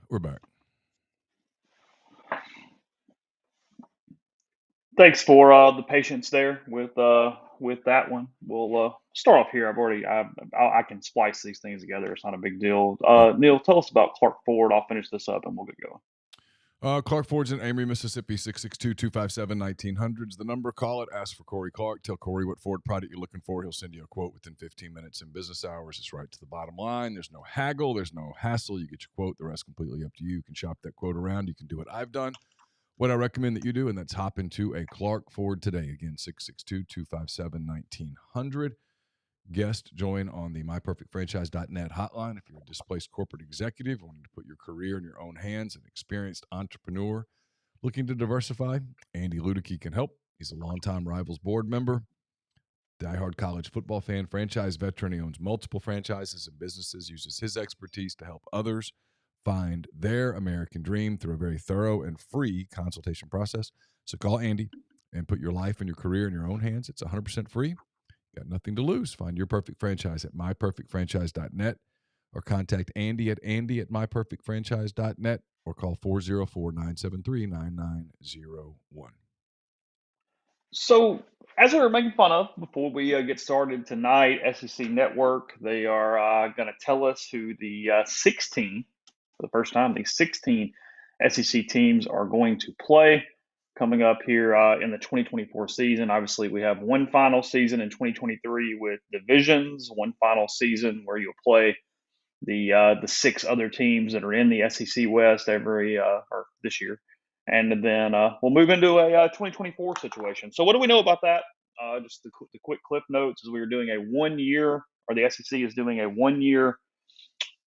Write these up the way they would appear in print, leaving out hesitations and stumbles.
We're back. Thanks for the patience there with that one. We'll start off here. I can splice these things together. It's not a big deal. Yep. Neal, tell us about Clark Ford. I'll finish this up and we'll get going. Clark Ford's in Amory, Mississippi, 662-257-1900's the number. Call it. Ask for Corey Clark. Tell Corey what Ford product you're looking for. He'll send you a quote within 15 minutes in business hours. It's right to the bottom line. There's no haggle. There's no hassle. You get your quote. The rest completely up to you. You can shop that quote around. You can do what I've done, what I recommend that you do, and that's hop into a Clark Ford today. Again, 662-257-1900. Guest join on the myperfectfranchise.net hotline. If you're a displaced corporate executive wanting to put your career in your own hands, an experienced entrepreneur looking to diversify, Andy Ludicky can help. He's a longtime Rivals board member, diehard college football fan, franchise veteran. He owns multiple franchises and businesses, uses his expertise to help others find their American dream through a very thorough and free consultation process. So call Andy and put your life and your career in your own hands. It's 100% free. Got nothing to lose. Find your perfect franchise at myperfectfranchise.net or contact Andy at myperfectfranchise.net or call 404-973-9901. So, as we were making fun of before we get started tonight, SEC Network, they are going to tell us who the 16, for the first time, the 16 SEC teams are going to play coming up here in the 2024 season. Obviously, we have one final season in 2023 with divisions, one final season where you'll play the six other teams that are in the SEC West or this year, and then we'll move into a 2024 situation. So, what do we know about that? Just the quick clip notes is we are doing a 1 year, or the SEC is doing a 1 year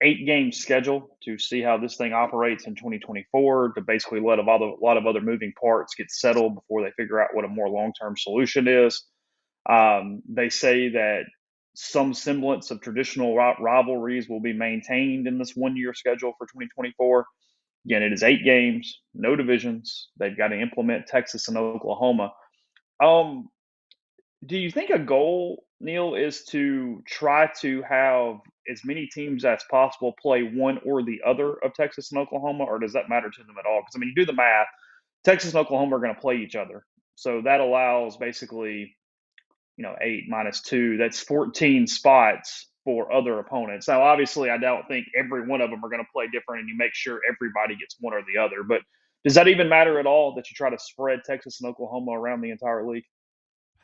8-game schedule to see how this thing operates in 2024, to basically let a lot of other moving parts get settled before they figure out what a more long-term solution is. They say that some semblance of traditional rivalries will be maintained in this 1 year schedule for 2024. Again, it is 8 games, no divisions. They've got to implement Texas and Oklahoma. Um, do you think a goal, Neal, is to try to have as many teams as possible play one or the other of Texas and Oklahoma, or does that matter to them at all? Because, I mean, you do the math, Texas and Oklahoma are going to play each other. So that allows basically, 8 minus 2, that's 14 spots for other opponents. Now, obviously, I don't think every one of them are going to play different and you make sure everybody gets one or the other. But does that even matter at all that you try to spread Texas and Oklahoma around the entire league?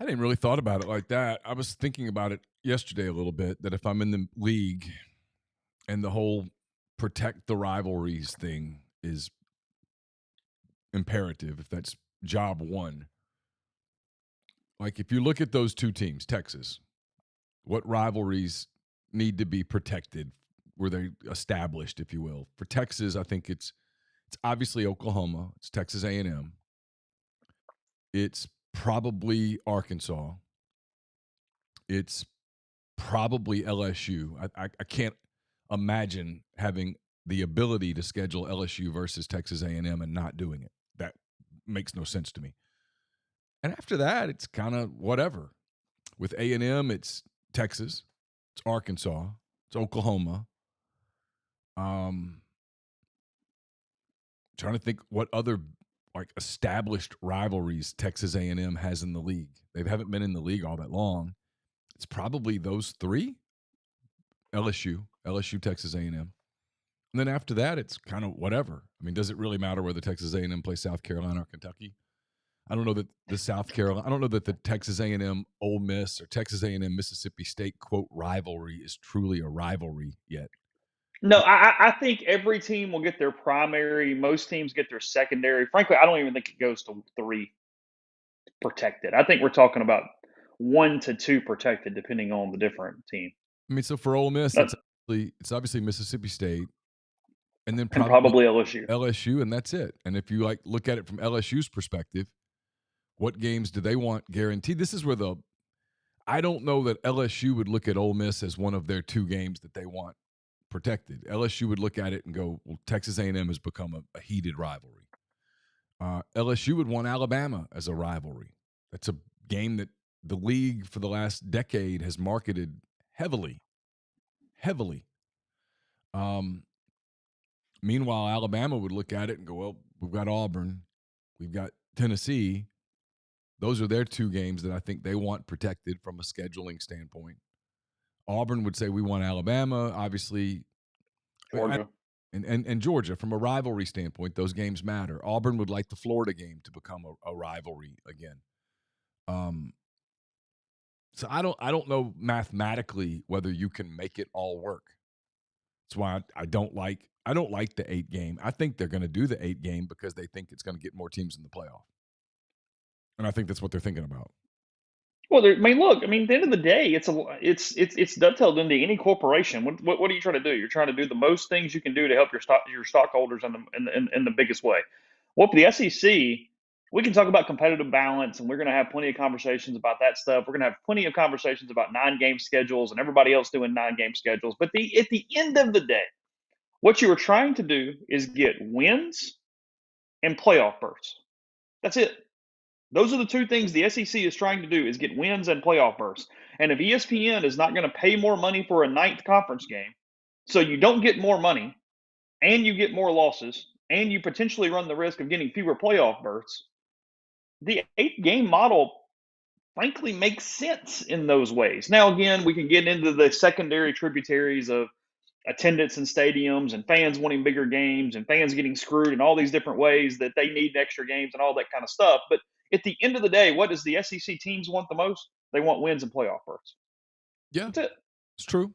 I hadn't really thought about it like that. I was thinking about it yesterday a little bit, that if I'm in the league and the whole protect the rivalries thing is imperative, if that's job one, like if you look at those two teams, Texas, what rivalries need to be protected? Were they established, if you will? For Texas, I think it's obviously Oklahoma. It's Texas A&M. It's probably Arkansas. It's probably LSU. I can't imagine having the ability to schedule LSU versus Texas A&M and not doing it. That makes no sense to me. And after that, it's kind of whatever. With A&M, it's Texas, it's Arkansas, it's Oklahoma. Trying to think what other like established rivalries Texas A&M has in the league. They haven't been in the league all that long. It's probably those three: LSU, Texas A&M. And then after that, it's kind of whatever. I mean, does it really matter whether Texas A&M plays South Carolina or Kentucky? I don't know that the Texas A&M Ole Miss or Texas A&M Mississippi State quote rivalry is truly a rivalry yet. No, I think every team will get their primary. Most teams get their secondary. Frankly, I don't even think it goes to 3 protected. I think we're talking about 1 to 2 protected, depending on the different team. I mean, so for Ole Miss, it's obviously Mississippi State, and then probably LSU, and that's it. And if you look at it from LSU's perspective, what games do they want guaranteed? This is where I don't know that LSU would look at Ole Miss as one of their 2 games that they want protected. LSU would look at it and go, well, Texas A&M has become a heated rivalry. LSU would want Alabama as a rivalry. That's a game that the league for the last decade has marketed heavily. Meanwhile, Alabama would look at it and go, well, we've got Auburn, we've got Tennessee. Those are their two games that I think they want protected from a scheduling standpoint. Auburn would say we want Alabama, obviously. Georgia. And Georgia, from a rivalry standpoint, those games matter. Auburn would like the Florida game to become a rivalry again. So I don't know mathematically whether you can make it all work. That's why I don't like the 8 game. I think they're going to do the 8 game because they think it's going to get more teams in the playoff, and I think that's what they're thinking about. Well, I mean, look. I mean, at the end of the day, it's dovetailed into any corporation. What are you trying to do? You're trying to do the most things you can do to help your stockholders in the biggest way. Well, for the SEC, we can talk about competitive balance, and we're going to have plenty of conversations about that stuff. We're going to have plenty of conversations about 9-game schedules and everybody else doing 9-game schedules. But at the end of the day, what you are trying to do is get wins and playoff berths. That's it. Those are the two things the SEC is trying to do, is get wins and playoff berths. And if ESPN is not going to pay more money for a 9th conference game, so you don't get more money and you get more losses and you potentially run the risk of getting fewer playoff berths, the 8-game model frankly makes sense in those ways. Now, again, we can get into the secondary tributaries of attendance in stadiums and fans wanting bigger games and fans getting screwed in all these different ways that they need extra games and all that kind of stuff. But at the end of the day, what does the SEC teams want the most? They want wins and playoff berths. Yeah, That's it. It's true.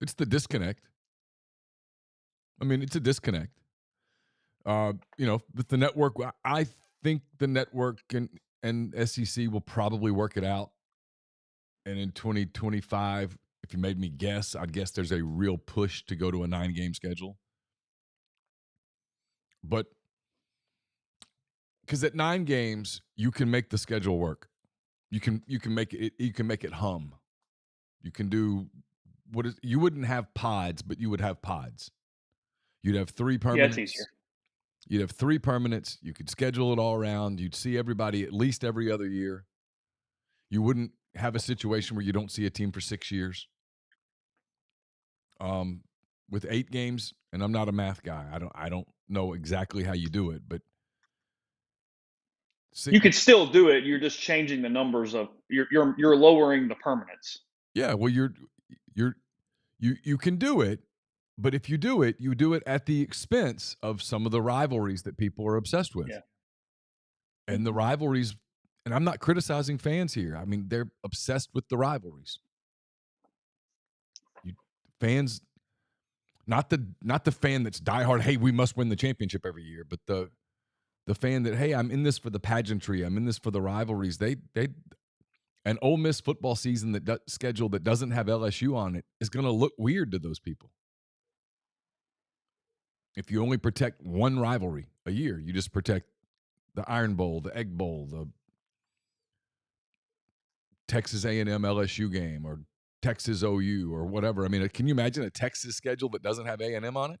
It's the disconnect. I mean, it's a disconnect. With the network, I think the network and SEC will probably work it out. And in 2025, if you made me guess, I'd guess there's a real push to go to a 9-game schedule. But because at 9 games, you can make the schedule work. You can make it hum. You can do you wouldn't have pods, but you would have pods. You'd have 3 permanents. Yeah, it's easier. You'd have 3 permanents. You could schedule it all around. You'd see everybody at least every other year. You wouldn't have a situation where you don't see a team for 6 years. With 8 games, and I'm not a math guy. I don't know exactly how you do it, but you could still do it. You're just changing the numbers of you're lowering the permanents. Yeah, well, you can do it, but if you do it at the expense of some of the rivalries that people are obsessed with. Yeah. And the rivalries, and I'm not criticizing fans here. I mean, they're obsessed with the rivalries. Fans, not the fan that's diehard, hey, we must win the championship every year, but the fan that, hey, I'm in this for the pageantry, I'm in this for the rivalries. An Ole Miss football season schedule that doesn't have LSU on it is going to look weird to those people. If you only protect one rivalry a year, you just protect the Iron Bowl, the Egg Bowl, the Texas A&M LSU game, or Texas OU, or whatever. I mean, can you imagine a Texas schedule that doesn't have A&M on it?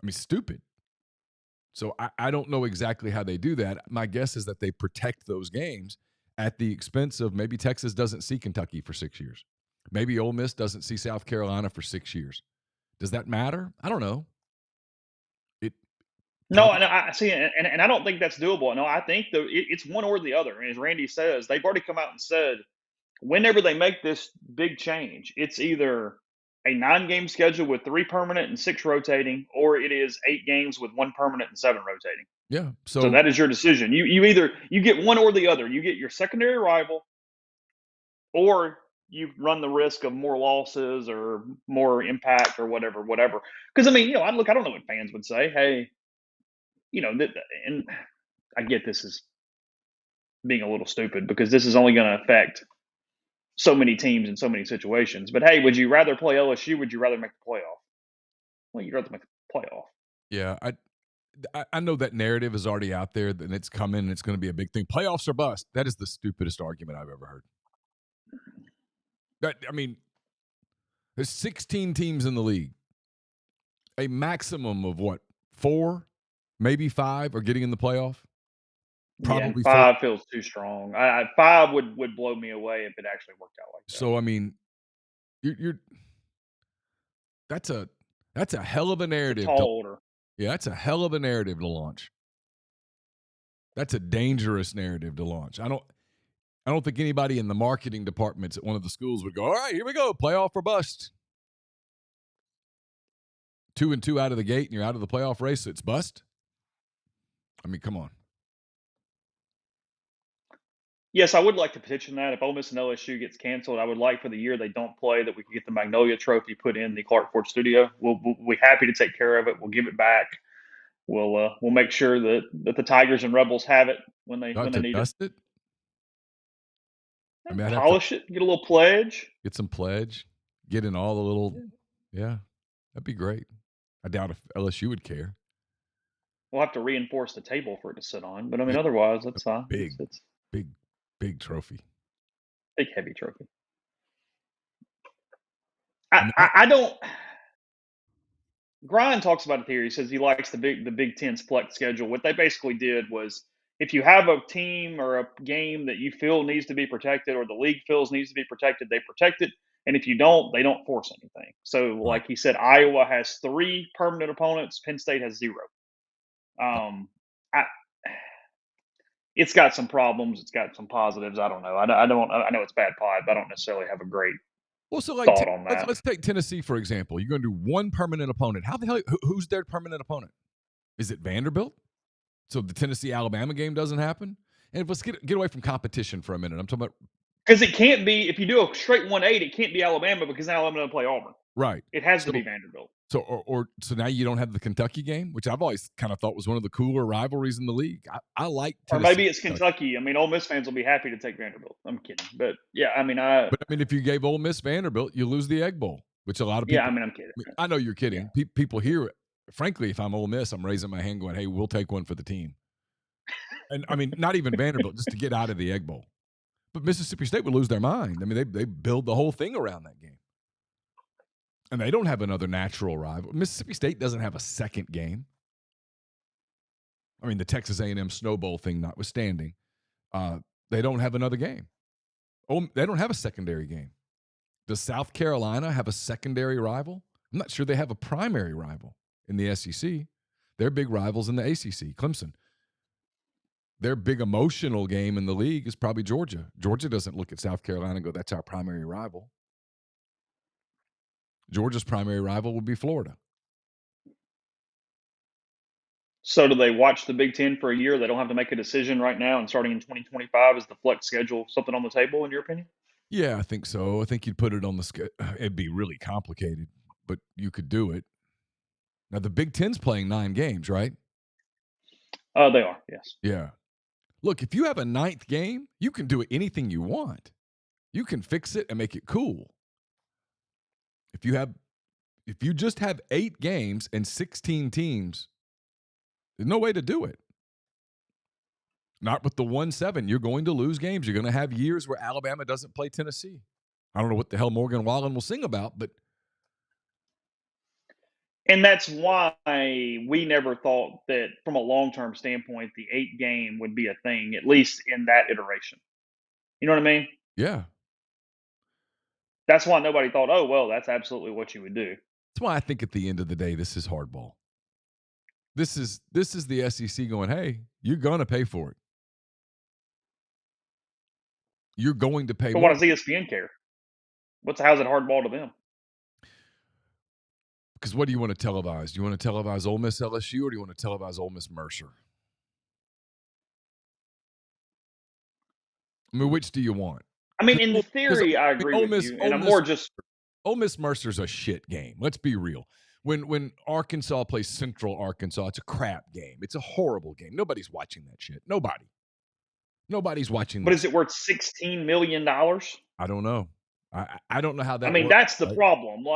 I mean, stupid. So I don't know exactly how they do that. My guess is that they protect those games at the expense of maybe Texas doesn't see Kentucky for 6 years. Maybe Ole Miss doesn't see South Carolina for 6 years. Does that matter? I don't know. No, and I see, and I don't think that's doable. No, I think it's one or the other. And as Randy says, they've already come out and said, whenever they make this big change, it's either a 9-game schedule with 3 permanent and 6 rotating, or it is 8 games with 1 permanent and 7 rotating. Yeah. So that is your decision. You either get one or the other. You get your secondary rival, or you run the risk of more losses or more impact or whatever. Because I mean, I don't know what fans would say. Hey, and I get this is being a little stupid because this is only going to affect so many teams in so many situations. But hey, would you rather play LSU? Would you rather make the playoff? Well, you'd rather make the playoff. Yeah, I know that narrative is already out there, and it's coming, and it's going to be a big thing. Playoffs or bust. That is the stupidest argument I've ever heard. I mean, there's 16 teams in the league. A maximum of what? 4, maybe 5 are getting in the playoff. Probably 5 feels too strong. 5 would blow me away if it actually worked out like that. So I mean, you're That's a hell of a narrative. Tall order. Yeah, that's a hell of a narrative to launch. That's a dangerous narrative to launch. I don't think anybody in the marketing departments at one of the schools would go, all right, here we go, playoff or bust. 2-2 out of the gate and you're out of the playoff race, so it's bust? I mean, come on. Yes, I would like to petition that. If Ole Miss and LSU gets canceled, I would like for the year they don't play that we can get the Magnolia Trophy put in the Clark Ford Studio. We'll be happy to take care of it. We'll give it back. We'll make sure that the Tigers and Rebels have it when they need dust it. I mean, polish it, get a little pledge. Get some pledge. Get in all the little, yeah, that'd be great. I doubt if LSU would care. We'll have to reinforce the table for it to sit on, but I mean, otherwise, that's fine. It's big trophy. Big heavy trophy. I don't. Grind talks about it here. He says he likes the Big Ten's flex schedule. What they basically did was, if you have a team or a game that you feel needs to be protected, or the league feels needs to be protected, they protect it. And if you don't, they don't force anything. So, like he said, Iowa has 3 permanent opponents. Penn State has 0. It's got some problems. It's got some positives. I don't know. I know it's bad pod, but I don't necessarily have a great thought on that. Let's take Tennessee, for example. You're going to do 1 permanent opponent. How the hell? Who's their permanent opponent? Is it Vanderbilt? So the Tennessee-Alabama game doesn't happen? And let's get away from competition for a minute. I'm talking about – because it can't be – if you do a straight 1-8, it can't be Alabama because now Alabama doesn't play Auburn. Right. It has to be Vanderbilt. So so now you don't have the Kentucky game, which I've always kind of thought was one of the cooler rivalries in the league. I like Tennessee. Or maybe it's Kentucky. I mean, Ole Miss fans will be happy to take Vanderbilt. I'm kidding. But, yeah, I mean, if you gave Ole Miss Vanderbilt, you lose the Egg Bowl, which a lot of people – yeah, I mean, I'm kidding. I know you're kidding. Yeah. People hear it. Frankly, if I'm Ole Miss, I'm raising my hand going, hey, we'll take one for the team. And, I mean, not even Vanderbilt, just to get out of the Egg Bowl. But Mississippi State would lose their mind. I mean, they build the whole thing around that game. And they don't have another natural rival. Mississippi State doesn't have a second game. I mean, the Texas A&M Snow Bowl thing notwithstanding, they don't have another game. They don't have a secondary game. Does South Carolina have a secondary rival? I'm not sure they have a primary rival in the SEC. They're big rivals in the ACC. Clemson. Their big emotional game in the league is probably Georgia. Georgia doesn't look at South Carolina and go, that's our primary rival. Georgia's primary rival would be Florida. So do they watch the Big Ten for a year? They don't have to make a decision right now, and starting in 2025, is the flex schedule something on the table, in your opinion? Yeah, I think so. I think you'd put it on the schedule. It'd be really complicated, but you could do it. Now, the Big Ten's playing 9 games, right? They are, yes. Yeah. Look, if you have a 9th game, you can do anything you want. You can fix it and make it cool. If you just have 8 games and 16 teams, there's no way to do it. Not with the 1-7. You're going to lose games. You're going to have years where Alabama doesn't play Tennessee. I don't know what the hell Morgan Wallen will sing about, but. And that's why we never thought that from a long-term standpoint, the 8-game would be a thing, at least in that iteration. You know what I mean? Yeah. That's why nobody thought, oh, well, that's absolutely what you would do. That's why I think at the end of the day, this is hardball. This is the SEC going, hey, you're going to pay for it. You're going to pay more. But why does ESPN care? How's it hardball to them? Because what do you want to televise? Do you want to televise Ole Miss LSU, or do you want to televise Ole Miss Mercer? I mean, which do you want? I mean, in theory, I agree with you. And Ole Miss Mercer's a shit game. Let's be real. When Arkansas plays Central Arkansas, it's a crap game. It's a horrible game. Nobody's watching that shit. Nobody's watching that. But is it worth $16 million? I don't know. I don't know how that works. That's the problem.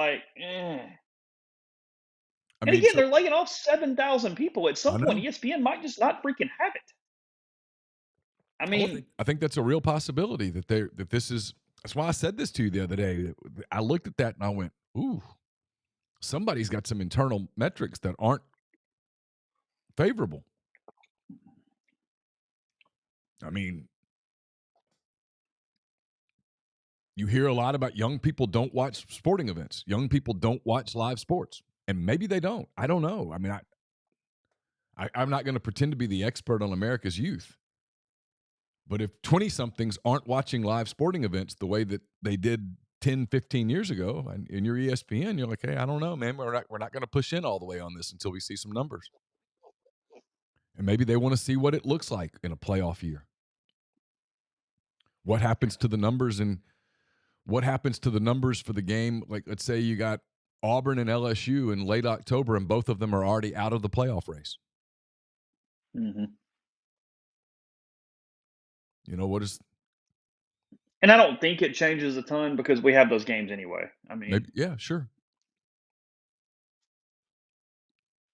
And again, they're laying off 7,000 people. At some point, ESPN might just not freaking have it. I think that's a real possibility that this is. That's why I said this to you the other day. I looked at that and I went, ooh, somebody's got some internal metrics that aren't favorable. I mean, you hear a lot about young people don't watch sporting events. Young people don't watch live sports. And maybe they don't. I don't know. I mean, I'm not going to pretend to be the expert on America's youth. But if 20-somethings aren't watching live sporting events the way that they did 10, 15 years ago, and in your ESPN, you're like, hey, I don't know, man. We're not going to push in all the way on this until we see some numbers. And maybe they want to see what it looks like in a playoff year. What happens to the numbers and what happens to the numbers for the game? Like, let's say you got Auburn and LSU in late October, and both of them are already out of the playoff race. Mm-hmm. You know, what is... And I don't think it changes a ton because we have those games anyway. I mean, Maybe, yeah, sure.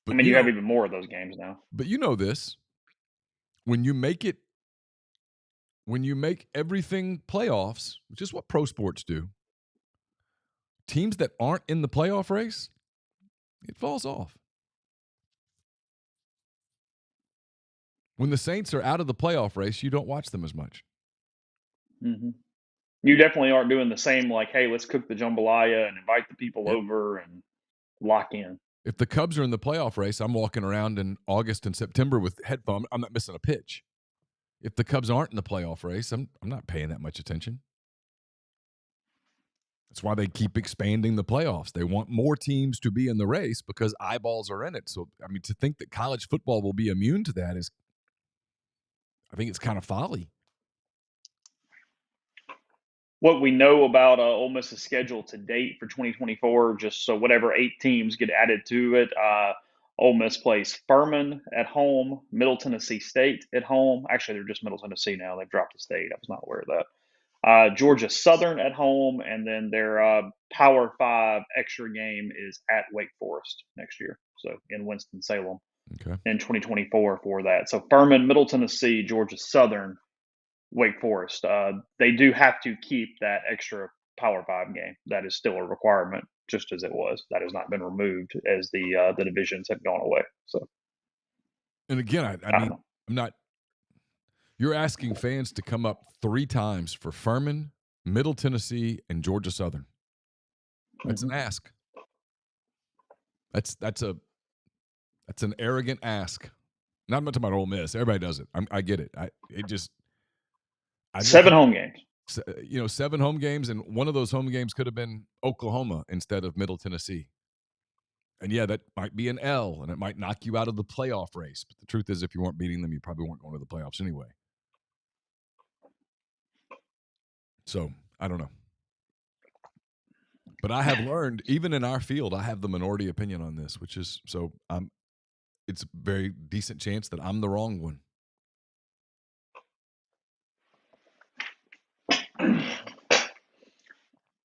But you have even more of those games now. But you know this. When you make everything playoffs, which is what pro sports do, teams that aren't in the playoff race, it falls off. When the Saints are out of the playoff race, you don't watch them as much. Mm-hmm. You definitely aren't doing the same, like, hey, let's cook the jambalaya and invite the people over and lock in. If the Cubs are in the playoff race, I'm walking around in August and September with headphones. I'm not missing a pitch. If the Cubs aren't in the playoff race, I'm not paying that much attention. That's why they keep expanding the playoffs. They want more teams to be in the race because eyeballs are in it. So, I mean, to think that college football will be immune to that is, I think it's kind of folly. What we know about Ole Miss's schedule to date for 2024, just so whatever 8 teams get added to it, Ole Miss plays Furman at home, Middle Tennessee State at home. Actually, they're just Middle Tennessee now. They've dropped the state. I was not aware of that. Georgia Southern at home, and then their Power 5 extra game is at Wake Forest next year, so in Winston-Salem in 2024 for that. So Furman, Middle Tennessee, Georgia Southern, Wake Forest. They do have to keep that extra Power 5 game. That is still a requirement, just as it was. That has not been removed as the divisions have gone away. So, and again, I mean, I'm not. You're asking fans to come up 3 times for Furman, Middle Tennessee, and Georgia Southern. That's an ask. That's an arrogant ask. Not much about Ole Miss. Everybody does it. I get it. It just 7 home games. 7 home games, and one of those home games could have been Oklahoma instead of Middle Tennessee. And yeah, that might be an L, and it might knock you out of the playoff race. But the truth is, if you weren't beating them, you probably weren't going to the playoffs anyway. So I don't know. But I have learned, even in our field, I have the minority opinion on this, which is it's a very decent chance that I'm the wrong one.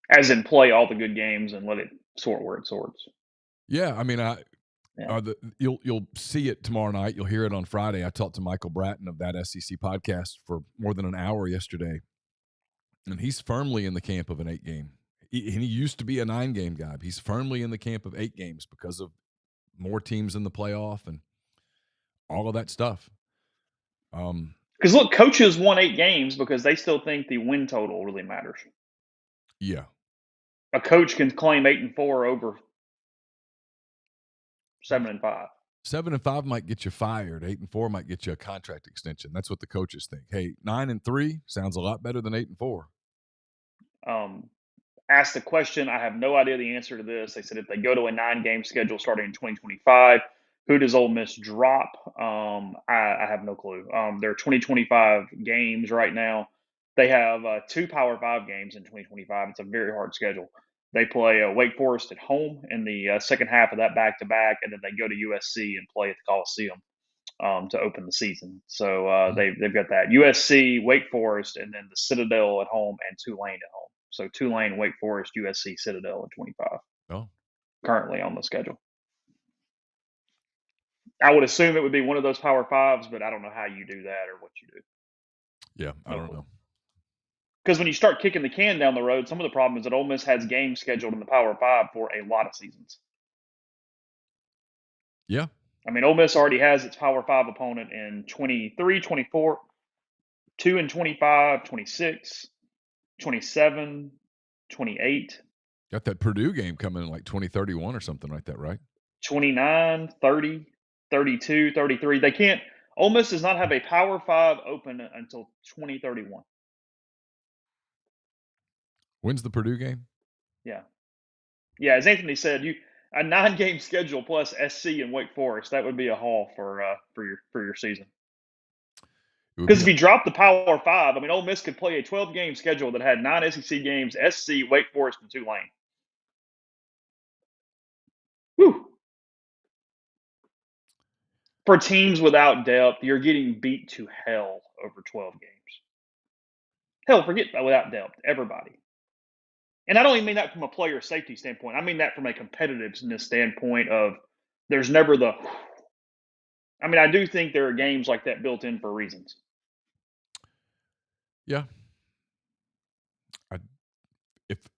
As in, play all the good games and let it sort where it sorts. Yeah, I mean, you'll see it tomorrow night. You'll hear it on Friday. I talked to Michael Bratton of that SEC podcast for more than an hour yesterday, and he's firmly in the camp of an 8-game. He used to be a 9-game guy. He's firmly in the camp of 8 games because of more teams in the playoff and all of that stuff. Because look, coaches won 8 games because they still think the win total really matters. Yeah. A coach can claim 8-4 over 7-5. 7-5 might get you fired. 8-4 might get you a contract extension. That's what the coaches think. Hey, 9-3 sounds a lot better than 8-4. Asked the question. I have no idea the answer to this. They said if they go to a 9-game schedule starting in 2025, who does Ole Miss drop? I have no clue. There are 2025 games right now. They have 2 Power 5 games in 2025. It's a very hard schedule. They play Wake Forest at home in the second half of that back-to-back, and then they go to USC and play at the Coliseum to open the season. So they've got that. USC, Wake Forest, and then the Citadel at home and Tulane at home. So Tulane, Wake Forest, USC, Citadel at 25. Oh. Currently on the schedule. I would assume it would be one of those Power 5s, but I don't know how you do that or what you do. Yeah, I don't know. Because when you start kicking the can down the road, some of the problem is that Ole Miss has games scheduled in the Power 5 for a lot of seasons. Yeah. I mean, Ole Miss already has its Power 5 opponent in 23, 24, 2 in 25, 26, 27, 28. Got that Purdue game coming in like 2031 or something like that, right? 29, 30, 32, 33. They can't – Ole Miss does not have a Power 5 open until 2031. When's the Purdue game? Yeah. Yeah, as Anthony said, a 9-game schedule plus SC and Wake Forest, that would be a haul for your season. Because if you drop the Power 5, I mean, Ole Miss could play a 12-game schedule that had 9 SEC games, SC, Wake Forest, and Tulane. Whew. For teams without depth, you're getting beat to hell over 12 games. Hell, forget without depth, everybody. And I don't even mean that from a player safety standpoint. I mean that from a competitiveness standpoint of there's never the – I mean, I do think there are games like that built in for reasons. Yeah.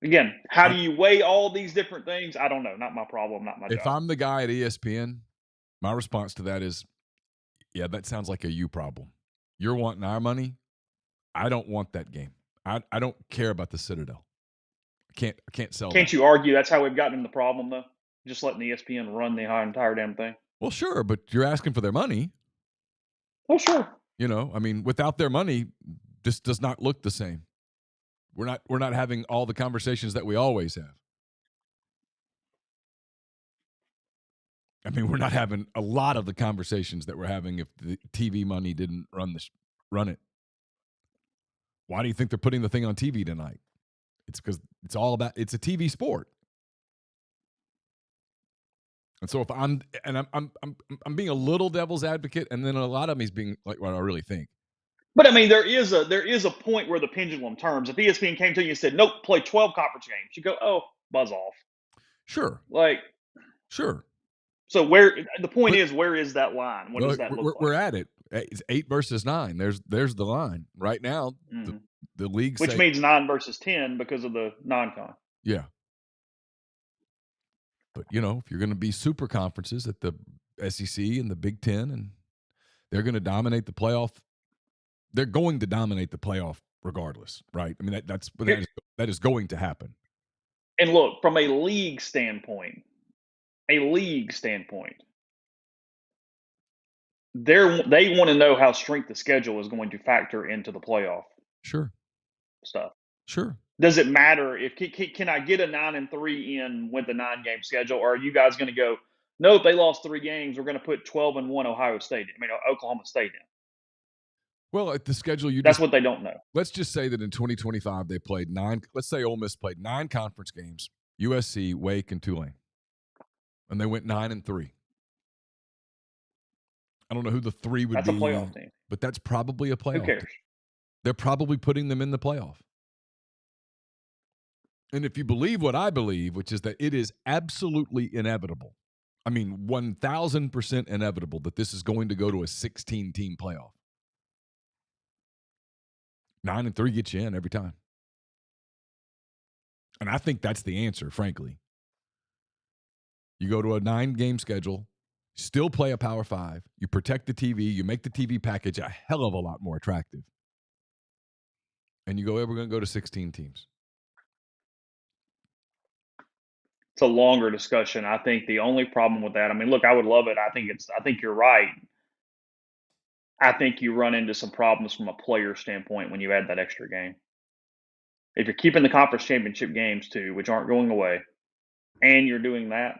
Again, how do you weigh all these different things? I don't know. Not my problem, not my job. If I'm the guy at ESPN, my response to that is, yeah, that sounds like a you problem. You're wanting our money. I don't want that game. I don't care about the Citadel. I can't sell Can't that. you argue that's how we've gotten in the problem, though? Just letting the ESPN run the entire damn thing? Well, sure, but you're asking for their money. Well, sure. You know, I mean, without their money, this does not look the same. We're not having all the conversations that we always have. I mean, we're not having a lot of the conversations that we're having if the TV money didn't run it. Why do you think they're putting the thing on TV tonight? It's because it's a TV sport. And so if I'm being a little devil's advocate, and then a lot of me is being like what I really think. But I mean, there is a point where the pendulum turns. If ESPN came to you and said, "Nope, play 12 conference games," you go, "Oh, buzz off." Sure. Sure. So where is that line? What does that look like? We're at it. It's 8 versus 9. There's the line right now. Mm-hmm. The league, which means 9 versus 10 because of the non-con. Yeah. But you know, if you're going to be super conferences at the SEC and the Big Ten, and they're going to dominate the playoff, they're going to dominate the playoff regardless, right? I mean, that is going to happen. And look, from a league standpoint, they want to know how strength of schedule is going to factor into the playoff. Sure. Stuff. Sure. Does it matter if can I get a 9-3 in with the 9-game schedule, or are you guys going to go? No, if they lost 3 games, we're going to put 12-1 Oklahoma State in. Well, at the schedule, that's what they don't know. Let's just say that in 2025 they played 9. Let's say Ole Miss played 9 conference games: USC, Wake, and Tulane, and they went 9-3. I don't know who the 3 would be. That's a playoff team, but that's probably a playoff. Who cares? Team. They're probably putting them in the playoff. And if you believe what I believe, which is that it is absolutely inevitable, I mean 1,000% inevitable that this is going to go to a 16-team playoff. 9-3 gets you in every time. And I think that's the answer, frankly. You go to a 9-game schedule, still play a Power 5, you protect the TV, you make the TV package a hell of a lot more attractive. And you go, we're going to go to 16 teams. It's a longer discussion. I think the only problem with that, I mean, look, I would love it. I think you're right. I think you run into some problems from a player standpoint when you add that extra game. If you're keeping the conference championship games too, which aren't going away, and you're doing that,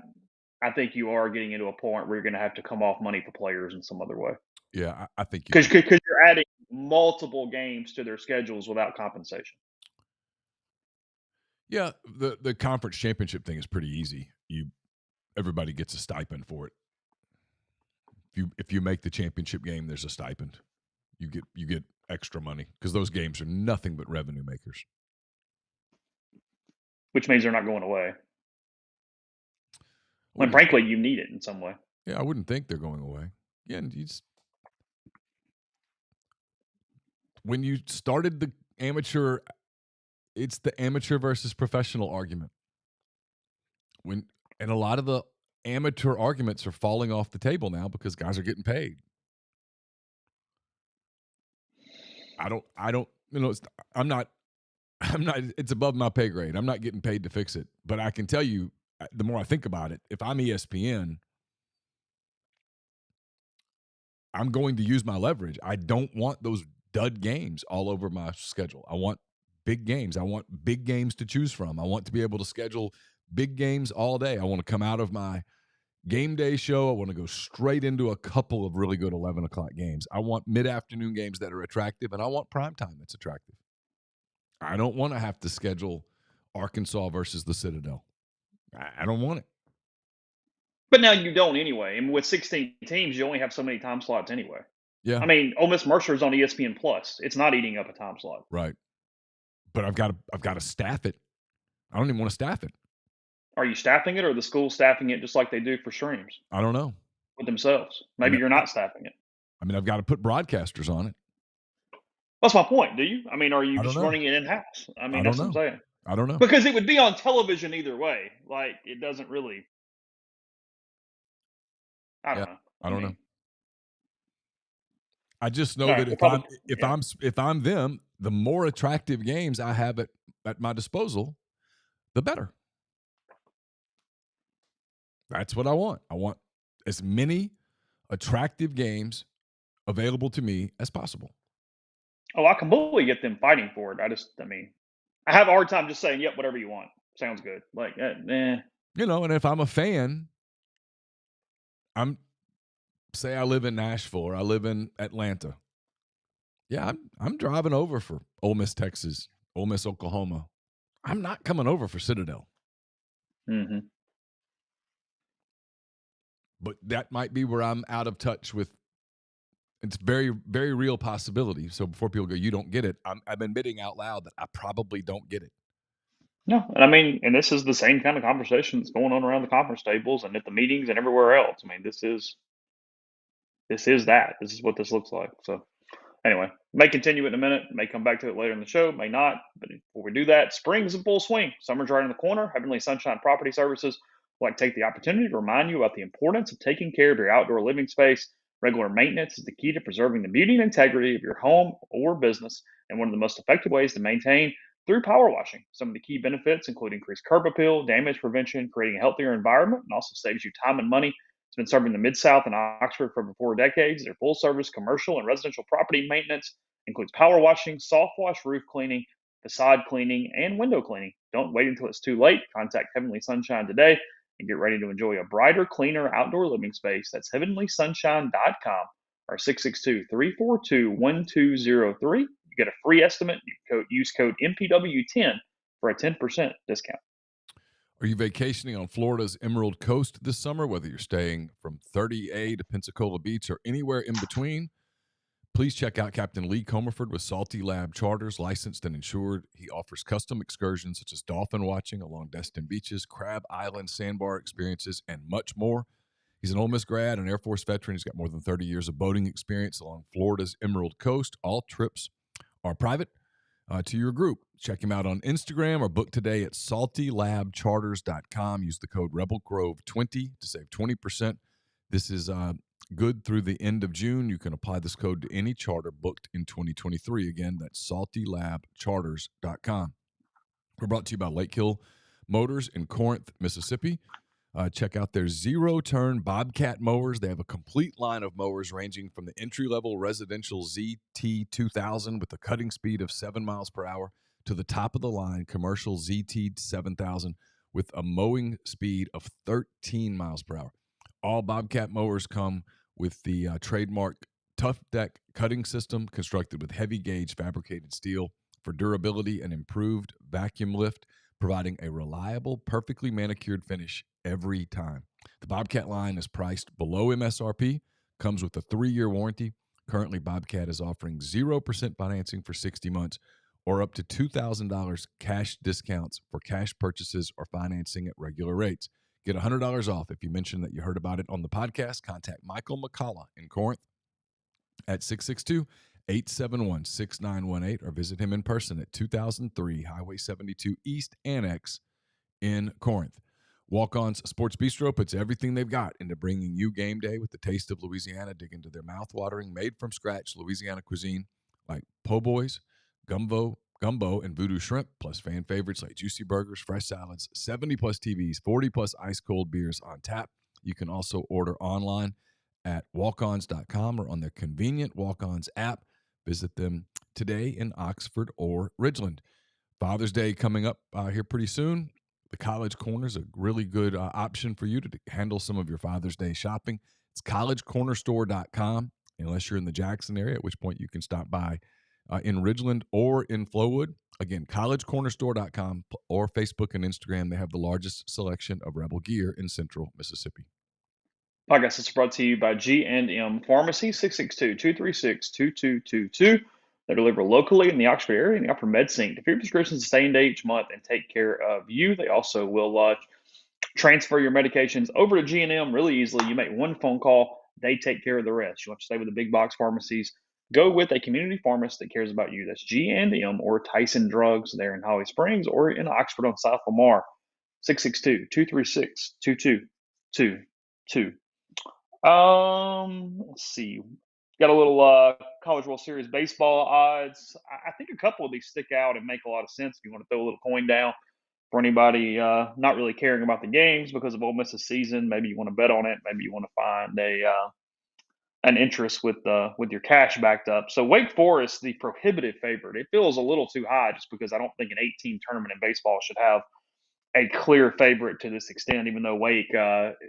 I think you are getting into a point where you're going to have to come off money for players in some other way. Yeah, I think because you're adding multiple games to their schedules without compensation. Yeah, the conference championship thing is pretty easy. Everybody gets a stipend for it. If you make the championship game, there's a stipend. You get extra money because those games are nothing but revenue makers. Which means they're not going away. When frankly, you need it in some way. Yeah, I wouldn't think they're going away. Yeah, and when you started the amateur, it's the amateur versus professional argument. And a lot of the amateur arguments are falling off the table now because guys are getting paid. I don't, I'm not, it's above my pay grade. I'm not getting paid to fix it. But I can tell you, the more I think about it, if I'm ESPN, I'm going to use my leverage. I don't want those dud games all over my schedule. I want big games. I want big games to choose from. I want to be able to schedule big games all day. I want to come out of my game day show. I want to go straight into a couple of really good 11 o'clock games. I want mid-afternoon games that are attractive, and I want prime time that's attractive. I don't want to have to schedule Arkansas versus the Citadel. I don't want it. But now you don't anyway. And with 16 teams, you only have so many time slots anyway. Yeah. I mean, Ole Miss Mercer is on ESPN Plus. It's not eating up a time slot. Right. But I've got to staff it. I don't even want to staff it. Are you staffing it, or the school staffing it just like they do for streams? I don't know. With themselves. Maybe you're not staffing it. I mean, I've got to put broadcasters on it. That's my point. Do you? I mean, are you just know. running it in-house? I mean, I that's don't what I'm know. saying. I don't know. Because it would be on television either way. Like, it doesn't really. I don't know. I don't know. I just know All that right, if I'm them, the more attractive games I have at my disposal, the better. That's what I want. I want as many attractive games available to me as possible. Oh, I completely get them fighting for it. I have a hard time just saying, yep, whatever you want. Sounds good. Like, You know, and if I'm a fan, say I live in Nashville or I live in Atlanta. Yeah, I'm driving over for Ole Miss, Texas, Ole Miss, Oklahoma. I'm not coming over for Citadel. Mm-hmm. But that might be where I'm out of touch with. It's very, very real possibility. So before people go, you don't get it, I'm admitting out loud that I probably don't get it. No, and I mean, and this is the same kind of conversation that's going on around the conference tables and at the meetings and everywhere else. I mean, this is that. This is what this looks like. So anyway, may continue it in a minute, may come back to it later in the show, may not. But before we do that, spring's in full swing. Summer's right in the corner. Heavenly Sunshine Property Services would like to take the opportunity to remind you about the importance of taking care of your outdoor living space. Regular maintenance is the key to preserving the beauty and integrity of your home or business, and one of the most effective ways to maintain through power washing. Some of the key benefits include increased curb appeal, damage prevention, creating a healthier environment, and also saves you time and money. It's been serving the Mid-South and Oxford for over 4 decades. Their full-service commercial and residential property maintenance includes power washing, soft wash, roof cleaning, facade cleaning, and window cleaning. Don't wait until it's too late. Contact Heavenly Sunshine today and get ready to enjoy a brighter, cleaner outdoor living space. That's heavenlysunshine.com or 662-342-1203. You get a free estimate. Use code MPW10 for a 10% discount. Are you vacationing on Florida's Emerald Coast this summer, whether you're staying from 30A to Pensacola Beach or anywhere in between? Please check out Captain Lee Comerford with Salty Lab Charters, licensed and insured. He offers custom excursions such as dolphin watching along Destin beaches, Crab Island sandbar experiences, and much more. He's an Ole Miss grad, an Air Force veteran. He's got more than 30 years of boating experience along Florida's Emerald Coast. All trips are private to your group. Check him out on Instagram or book today at saltylabcharters.com. Use the code RebelGrove20 to save 20%. This is good through the end of June. You can apply this code to any charter booked in 2023. Again, that's saltylabcharters.com. We're brought to you by Lake Hill Motors in Corinth, Mississippi. Check out their zero-turn Bobcat mowers. They have a complete line of mowers ranging from the entry-level residential ZT2000 with a cutting speed of 7 miles per hour to the top-of-the-line commercial ZT7000 with a mowing speed of 13 miles per hour. All Bobcat mowers come with the trademark Tough Deck cutting system constructed with heavy-gauge fabricated steel for durability and improved vacuum lift, providing a reliable, perfectly manicured finish every time. The Bobcat line is priced below MSRP, comes with a 3-year warranty. Currently, Bobcat is offering 0% financing for 60 months or up to $2,000 cash discounts for cash purchases or financing at regular rates. Get $100 off if you mention that you heard about it on the podcast. Contact Michael McCullough in Corinth at 662-871-6918 or visit him in person at 2003 Highway 72 East Annex in Corinth. Walk-On's Sports Bistro puts everything they've got into bringing you game day with the taste of Louisiana. Dig into their mouth-watering, made-from-scratch Louisiana cuisine like po' boys, gumbo, and voodoo shrimp, plus fan favorites like juicy burgers, fresh salads, 70-plus TVs, 40-plus ice-cold beers on tap. You can also order online at walkons.com or on their convenient Walk-Ons app. Visit them today in Oxford or Ridgeland. Father's Day coming up here pretty soon. The College Corner is a really good option for you to handle some of your Father's Day shopping. It's collegecornerstore.com, unless you're in the Jackson area, at which point you can stop by in Ridgeland or in Flowood. Again, collegecornerstore.com or Facebook and Instagram. They have the largest selection of Rebel gear in Central Mississippi. Podcast is brought to you by G&M Pharmacy, 662-236-2222. They deliver locally in the Oxford area and they offer MedSync to fill your prescriptions same day each month and take care of you. They also will transfer your medications over to G&M really easily. You make one phone call, they take care of the rest. You want to stay with the big box pharmacies, go with a community pharmacist that cares about you. That's G&M or Tyson Drugs there in Holly Springs or in Oxford on South Lamar, 662-236-2222. Let's see. Got a little College World Series baseball odds. I think a couple of these stick out and make a lot of sense if you want to throw a little coin down for anybody not really caring about the games because of Ole Miss's season. Maybe you want to bet on it. Maybe you want to find an interest with your cash backed up. So Wake Forest, the prohibitive favorite. It feels a little too high just because I don't think an 8-team tournament in baseball should have a clear favorite to this extent, even though Wake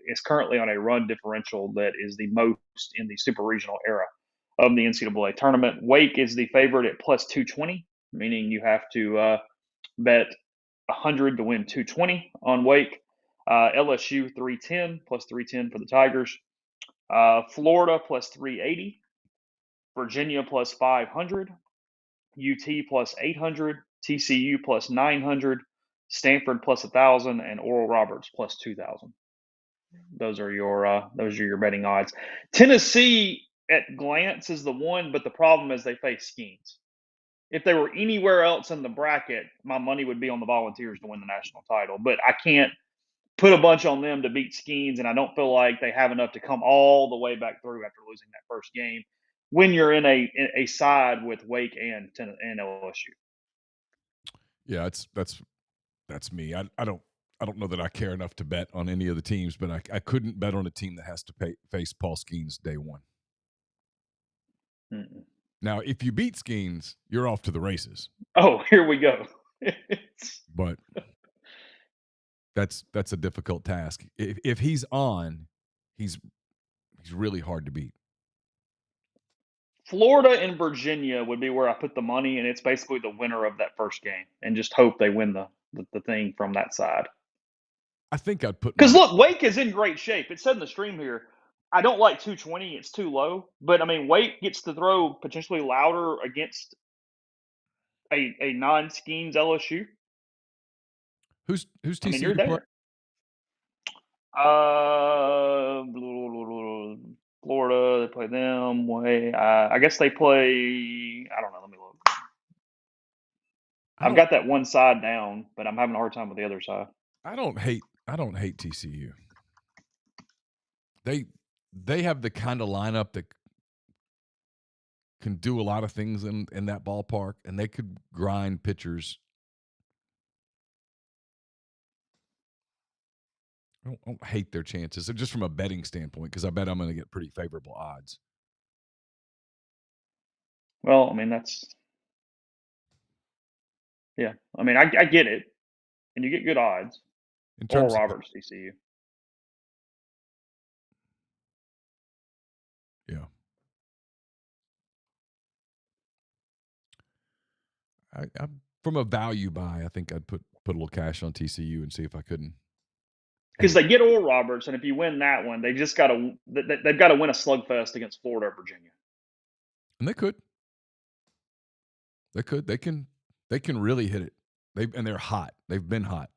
is currently on a run differential that is the most in the super regional era of the NCAA tournament. Wake is the favorite at plus 220, meaning you have to bet 100 to win 220 on Wake. LSU 310, plus 310 for the Tigers. Florida plus 380. Virginia plus 500. UT plus 800. TCU plus 900. Stanford plus 1,000 and Oral Roberts plus 2,000. Those are your betting odds. Tennessee at glance is the one, but the problem is they face Skeens. If they were anywhere else in the bracket, my money would be on the Volunteers to win the national title. But I can't put a bunch on them to beat Skeens, and I don't feel like they have enough to come all the way back through after losing that first game when you're in a side with Wake and LSU. Yeah, that's me. I don't know that I care enough to bet on any of the teams, but I couldn't bet on a team that has to face Paul Skeens day one. Mm-mm. Now, if you beat Skeens, you're off to the races. Oh, here we go. But that's a difficult task. If he's on, he's really hard to beat. Florida and Virginia would be where I put the money, and it's basically the winner of that first game, and just hope they win the thing from that side. I think I'd put because look, Wake is in great shape. It said in the stream here, I don't like 220; it's too low. But I mean, Wake gets to throw potentially louder against a non-Skeens LSU. Who's TCU? I mean, you're there. Florida, they play them. I guess they play. I don't know. Let me look. I've got that one side down, but I'm having a hard time with the other side. I don't hate TCU. They have the kind of lineup that can do a lot of things in that ballpark, and they could grind pitchers. I don't hate their chances. They're just from a betting standpoint, because I bet I'm going to get pretty favorable odds. Well, I mean, yeah. I mean, I get it, and you get good odds. In terms Oral Roberts, TCU. Yeah. I from a value buy, I think I'd put a little cash on TCU and see if I couldn't. Because they get Oral Roberts, and if you win that one, they've got to win a slugfest against Florida or Virginia. And they could. They can really hit it. They're hot. They've been hot.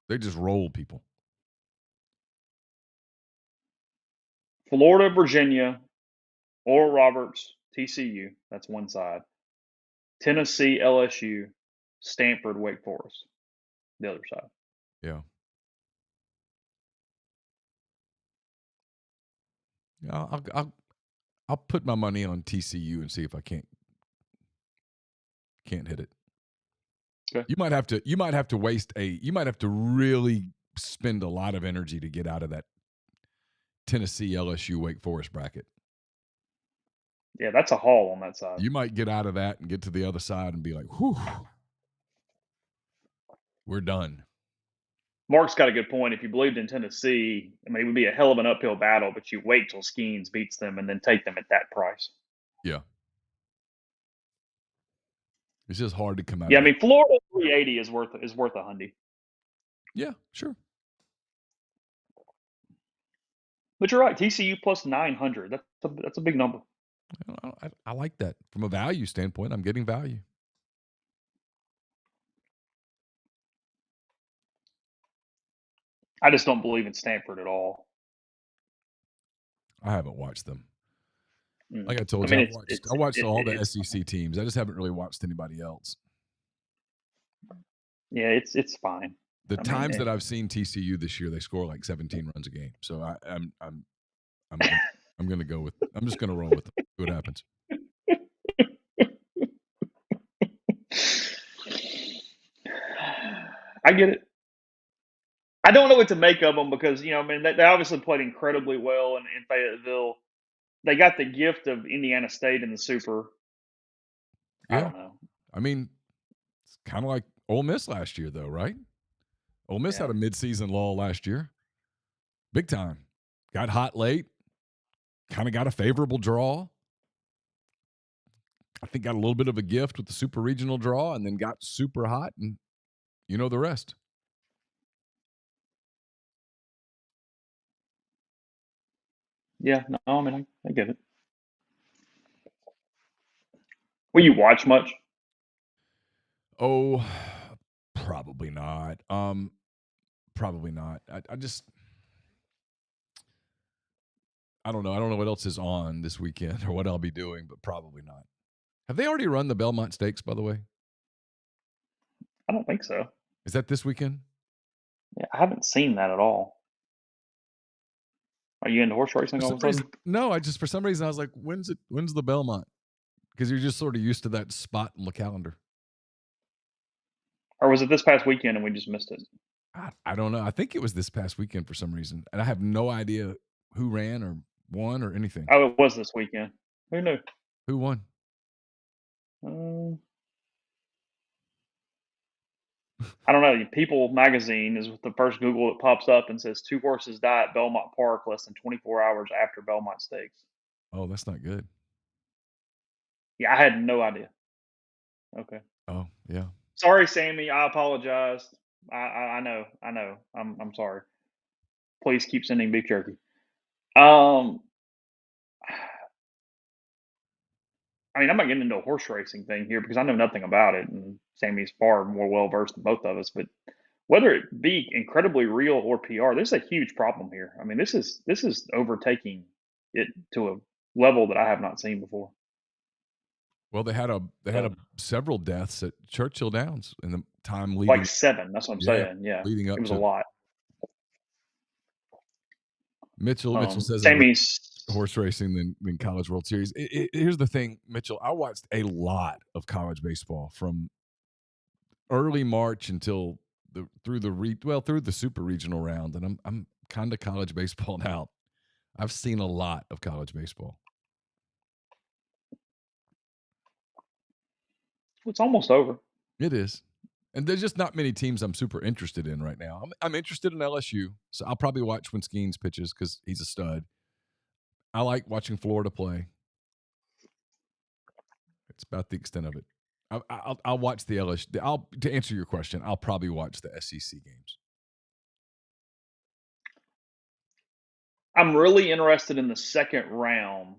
They just roll people. Florida, Virginia, Oral Roberts, TCU. That's one side. Tennessee, LSU, Stanford, Wake Forest. The other side. Yeah. I'll put my money on TCU and see if I can't hit it. Okay. You might have to really spend a lot of energy to get out of that Tennessee, LSU, Wake Forest bracket. Yeah, that's a haul on that side. You might get out of that and get to the other side and be like, whew, we're done. Mark's got a good point. If you believed in Tennessee, I mean, it would be a hell of an uphill battle, but you wait till Skeens beats them and then take them at that price. Yeah. It's just hard to come out. Yeah, I mean, Florida 380 is worth a hundy. Yeah, sure. But you're right, TCU plus 900. That's a big number. I like that. From a value standpoint, I'm getting value. I just don't believe in Stanford at all. I haven't watched them. Like I told you, I watched all the SEC teams. I just haven't really watched anybody else. Yeah, it's fine. The times that I've seen TCU this year, they score like 17 runs a game. So I'm going to go with. I'm just going to roll with them. See what happens. I get it. I don't know what to make of them because, I mean, they obviously played incredibly well in Fayetteville. They got the gift of Indiana State in the Super. Yeah. I don't know. I mean, it's kind of like Ole Miss last year, though, right? Ole Miss had a midseason lull last year. Big time. Got hot late. Kind of got a favorable draw. I think got a little bit of a gift with the super regional draw and then got super hot, and you know the rest. Yeah, no, I mean, I get it. Will you watch much? Oh, probably not. Probably not. I don't know. I don't know what else is on this weekend or what I'll be doing, but probably not. Have they already run the Belmont Stakes, by the way? I don't think so. Is that this weekend? Yeah, I haven't seen that at all. Are you into horse racing all of a sudden? No, for some reason I was like, when's the Belmont? Because you're just sort of used to that spot on the calendar. Or was it this past weekend and we just missed it? I don't know. I think it was this past weekend for some reason. And I have no idea who ran or won or anything. Oh, it was this weekend. Who knew? Who won? I don't know. People magazine is the first Google that pops up and says 2 horses die at Belmont Park less than 24 hours after Belmont Stakes. Oh, that's not good. Yeah, I had no idea. Okay. Oh, yeah. Sorry, Sammy. I apologize. I know. I'm sorry. Please keep sending beef jerky. I mean, I'm not getting into a horse racing thing here because I know nothing about it, and Sammy's far more well versed than both of us. But whether it be incredibly real or PR, there's a huge problem here. I mean, this is overtaking it to a level that I have not seen before. Well, they had several deaths at Churchill Downs in the time leading. Like 7. That's what I'm saying. Yeah, leading up. It was a lot. Mitchell says Sammy's horse racing than College World Series. Here's the thing, Mitchell. I watched a lot of college baseball from early March until through the super regional round, and I'm kind of college baseball now. I've seen a lot of college baseball. It's almost over. It is. And there's just not many teams I'm super interested in right now. I'm interested in LSU, so I'll probably watch when Skeens pitches because he's a stud. I like watching Florida play. It's about the extent of it. I'll watch the LSU. To answer your question, I'll probably watch the SEC games. I'm really interested in the second round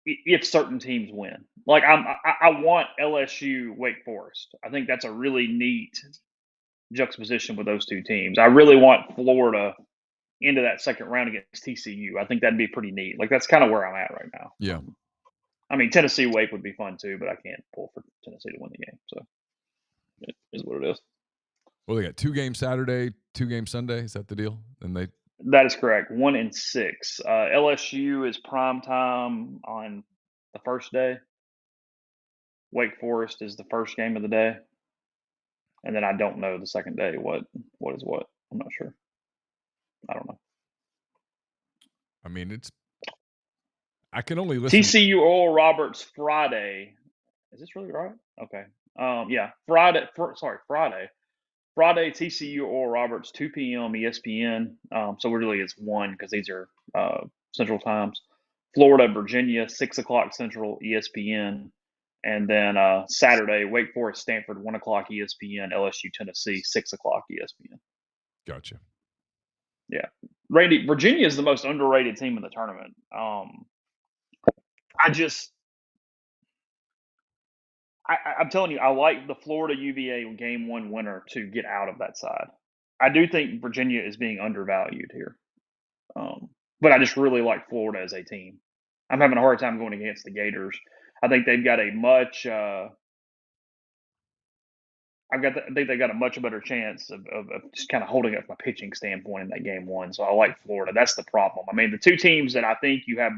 if certain teams win. Like I want LSU Wake Forest. I think that's a really neat juxtaposition with those two teams. I really want Florida into that second round against TCU. I think that'd be pretty neat. Like that's kind of where I'm at right now. Yeah. I mean, Tennessee Wake would be fun too, but I can't pull for Tennessee to win the game. So it is what it is. Well, they got 2 games Saturday, 2 games Sunday. Is that the deal? And that is correct. 1 and 6. LSU is prime time on the first day. Wake Forest is the first game of the day. And then I don't know the second day what is what. I'm not sure. I don't know. I mean, I can only listen. TCU Oral Roberts Friday. Is this really right? Okay. Yeah, Friday. Friday. Friday, TCU Oral Roberts, 2 p.m. ESPN. So really it's 1 because these are Central Times. Florida, Virginia, 6 o'clock Central, ESPN. And then Saturday, Wake Forest, Stanford, 1 o'clock ESPN, LSU, Tennessee, 6 o'clock ESPN. Gotcha. Yeah. Randy, Virginia is the most underrated team in the tournament. I'm telling you, I like the Florida UVA game 1 winner to get out of that side. I do think Virginia is being undervalued here. But I just really like Florida as a team. I'm having a hard time going against the Gators. I think they've got a much. I think they got a much better chance of just kind of holding up from a pitching standpoint in that game 1. So I like Florida. That's the problem. I mean, the two teams that I think you have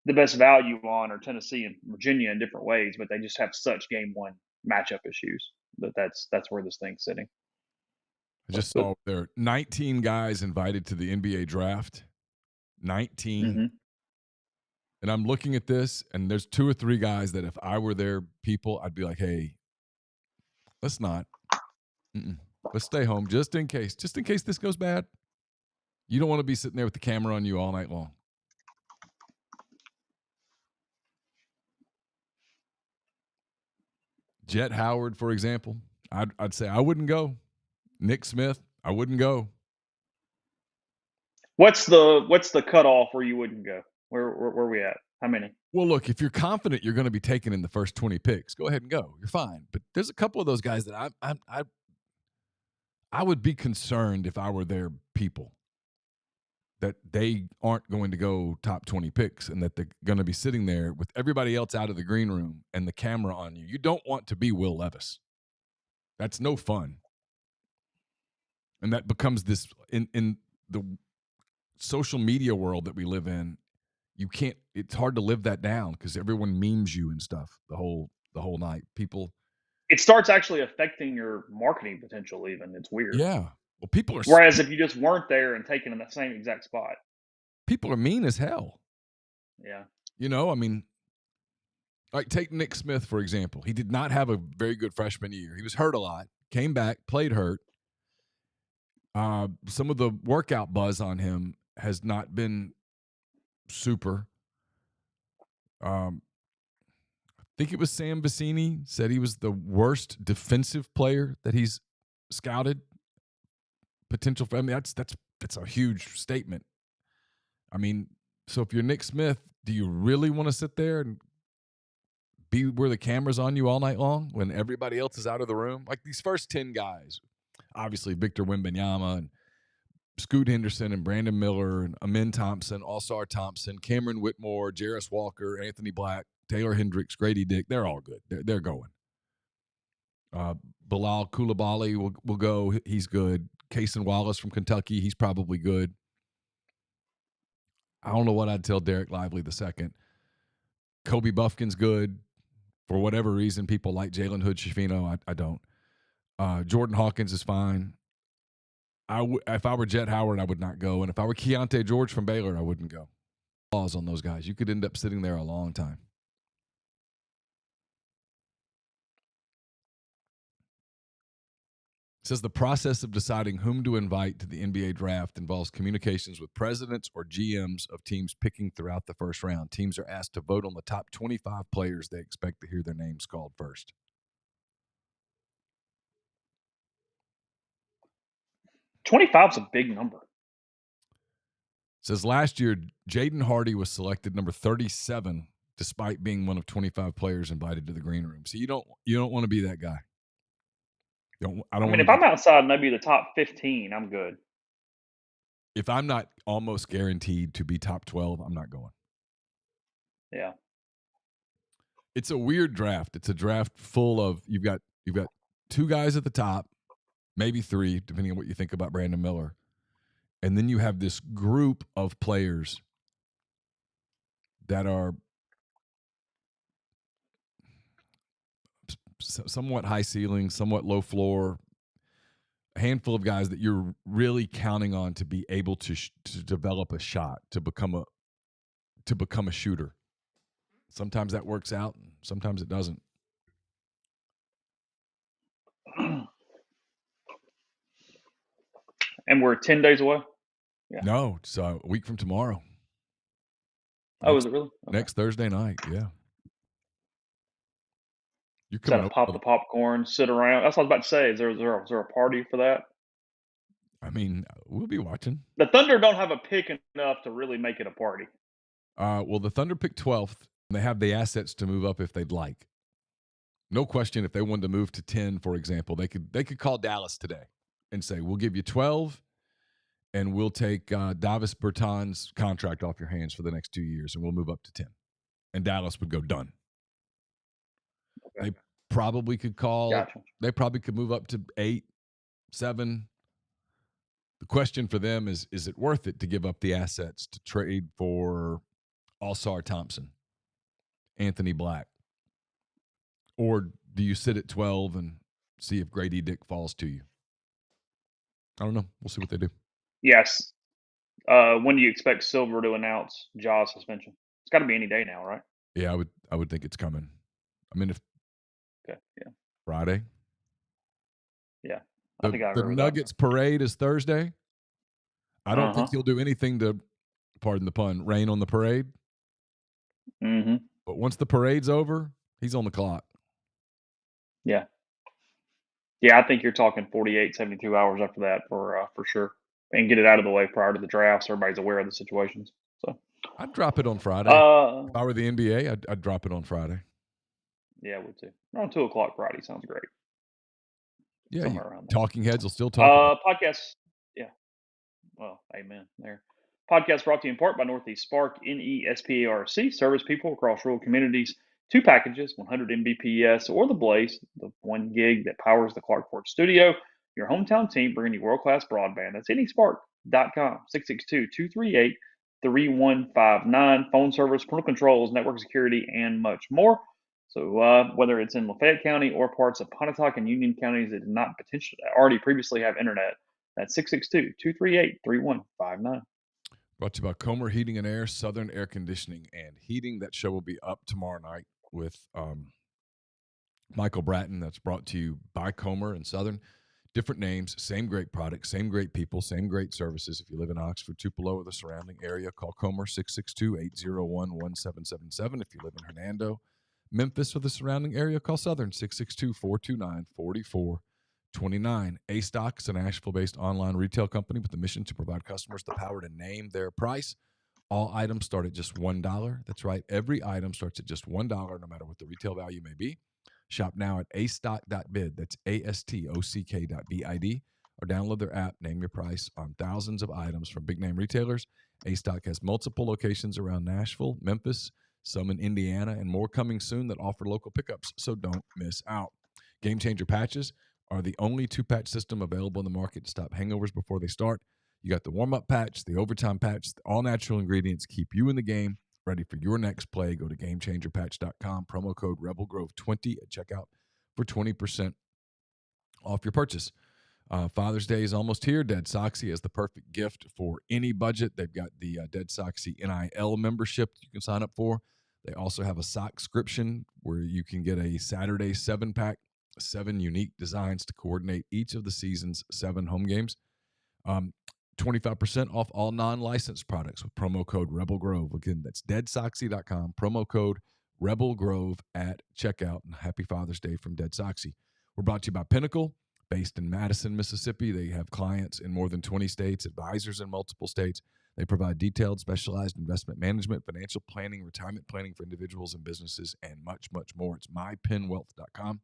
the best value on are Tennessee and Virginia in different ways, but they just have such game 1 matchup issues that's where this thing's sitting. I just saw there are 19 guys invited to the NBA draft. 19. Mm-hmm. And I'm looking at this, and there's 2 or 3 guys that if I were their people, I'd be like, hey, let's not. Let's stay home just in case this goes bad. You don't want to be sitting there with the camera on you all night long. Jet Howard, for example, I'd say I wouldn't go. Nick Smith, I wouldn't go. What's the cutoff where you wouldn't go? Where are we at? How many? Well, look, if you're confident you're going to be taken in the first 20 picks, go ahead and go. You're fine. But there's a couple of those guys that I would be concerned if I were their people that they aren't going to go top 20 picks and that they're going to be sitting there with everybody else out of the green room and the camera on you. You don't want to be Will Levis. That's no fun. And that becomes this in the social media world that we live in. You can't. It's hard to live that down because everyone memes you and stuff the whole night. People. It starts actually affecting your marketing potential. Even it's weird. Yeah. Well, people are. Whereas if you just weren't there and taken in the same exact spot, people are mean as hell. Yeah. You know, I mean, like take Nick Smith for example. He did not have a very good freshman year. He was hurt a lot. Came back, played hurt. Some of the workout buzz on him has not been super. I think it was Sam Vecini said he was the worst defensive player that he's scouted. Potential for, I mean, that's a huge statement. I mean, so if you're Nick Smith, do you really want to sit there and be where the camera's on you all night long when everybody else is out of the room? Like these first 10 guys, obviously Victor Wembanyama and Scoot Henderson and Brandon Miller and Amin Thompson, All-Star Thompson, Cameron Whitmore, Jarris Walker, Anthony Black, Taylor Hendricks, Grady Dick. They're all good. They're going. Bilal Coulibaly will go. He's good. Cason Wallace from Kentucky. He's probably good. I don't know what I'd tell Derek Lively II. Kobe Buffkin's good. For whatever reason, people like Jalen Hood-Schifino. I don't. Jordan Hawkins is fine. If I were Jet Howard, I would not go. And if I were Keontae George from Baylor, I wouldn't go. Pause on those guys. You could end up sitting there a long time. It says the process of deciding whom to invite to the NBA draft involves communications with presidents or GMs of teams picking throughout the first round. Teams are asked to vote on the top 25 players they expect to hear their names called first. 25 is a big number. It says last year, Jaden Hardy was selected number 37, despite being one of 25 players invited to the green room. So you don't want to be that guy. I mean, if I'm outside maybe the top 15, I'm good. If I'm not almost guaranteed to be top 12, I'm not going. Yeah. It's a weird draft. It's a draft full of you've got 2 guys at the top, maybe 3, depending on what you think about Brandon Miller. And then you have this group of players that are somewhat high ceiling, somewhat low floor, a handful of guys that you're really counting on to be able to develop a shot, to become a shooter. Sometimes that works out, sometimes it doesn't. And we're 10 days away? Yeah. No, it's a week from tomorrow. Is it really? Okay. Next Thursday night, yeah. You're coming to pop the popcorn, sit around. That's what I was about to say. Is there a party for that? I mean, we'll be watching. The Thunder don't have a pick enough to really make it a party. Well, the Thunder picked 12th, and they have the assets to move up if they'd like. No question, if they wanted to move to 10, for example, they could call Dallas today and say, we'll give you 12, and we'll take Davis Bertans' contract off your hands for the next 2 years, and we'll move up to 10. And Dallas would go done. Okay. They probably could call. Gotcha. They probably could move up to 8, 7. The question for them is it worth it to give up the assets to trade for Alsar Thompson, Anthony Black? Or do you sit at 12 and see if Grady Dick falls to you? I don't know. We'll see what they do. Yes. When do you expect Silver to announce Ja's suspension? It's got to be any day now, right? Yeah, I would think it's coming. I mean, Friday. Yeah. I think the Nuggets parade is Thursday. I don't think he'll do anything to, pardon the pun, rain on the parade. Mm-hmm. But once the parade's over, he's on the clock. Yeah. Yeah, I think you're talking 48, 72 hours after that for sure. And get it out of the way prior to the draft so everybody's aware of the situations. So I'd drop it on Friday. If I were the NBA, I'd drop it on Friday. Yeah, I would too. Around 2 o'clock Friday sounds great. Yeah, around there. Talking heads will still talk. Podcast. Yeah. Well, amen there. Podcast brought to you in part by Northeast Spark, NESPARC, service people across rural communities. 2 packages, 100 Mbps or the Blaze, the 1 gig that powers the Clark Ford studio. Your hometown team bringing you world-class broadband. That's nespark.com, 662-238-3159. Phone service, parental controls, network security, and much more. So whether it's in Lafayette County or parts of Pontotoc and Union counties that did not potentially already previously have internet, that's 662-238-3159. Brought to you by Comer Heating and Air, Southern Air Conditioning and Heating. That show will be up tomorrow night with Michael Bratton. That's brought to you by Comer and Southern. Different names, same great products, same great people, same great services. If you live in Oxford, Tupelo, or the surrounding area, call Comer 662-801-1777. If you live in Hernando, Memphis, or the surrounding area, call Southern 662-429-4429. A-Stock is an Asheville-based online retail company with the mission to provide customers the power to name their price. All items start at just $1. That's right. Every item starts at just $1, no matter what the retail value may be. Shop now at astock.bid. That's astock.bid. Or download their app, Name Your Price, on thousands of items from big-name retailers. A-Stock has multiple locations around Nashville, Memphis, some in Indiana, and more coming soon that offer local pickups, so don't miss out. Game Changer patches are the only 2-patch system available in the market to stop hangovers before they start. You got the warm-up patch, the overtime patch, all natural ingredients keep you in the game, ready for your next play. Go to GameChangerPatch.com, promo code RebelGrove20 at checkout for 20% off your purchase. Father's Day is almost here. Dead Soxy is the perfect gift for any budget. They've got the Dead Soxy NIL membership you can sign up for. They also have a Sockscription where you can get a Saturday 7-pack, 7 unique designs to coordinate each of the season's 7 home games. 25% off all non-licensed products with promo code RebelGrove. Again, that's deadsoxy.com, promo code RebelGrove at checkout. And happy Father's Day from Dead Soxy. We're brought to you by Pinnacle, based in Madison, Mississippi. They have clients in more than 20 states, advisors in multiple states. They provide detailed, specialized investment management, financial planning, retirement planning for individuals and businesses, and much, much more. It's mypinwealth.com,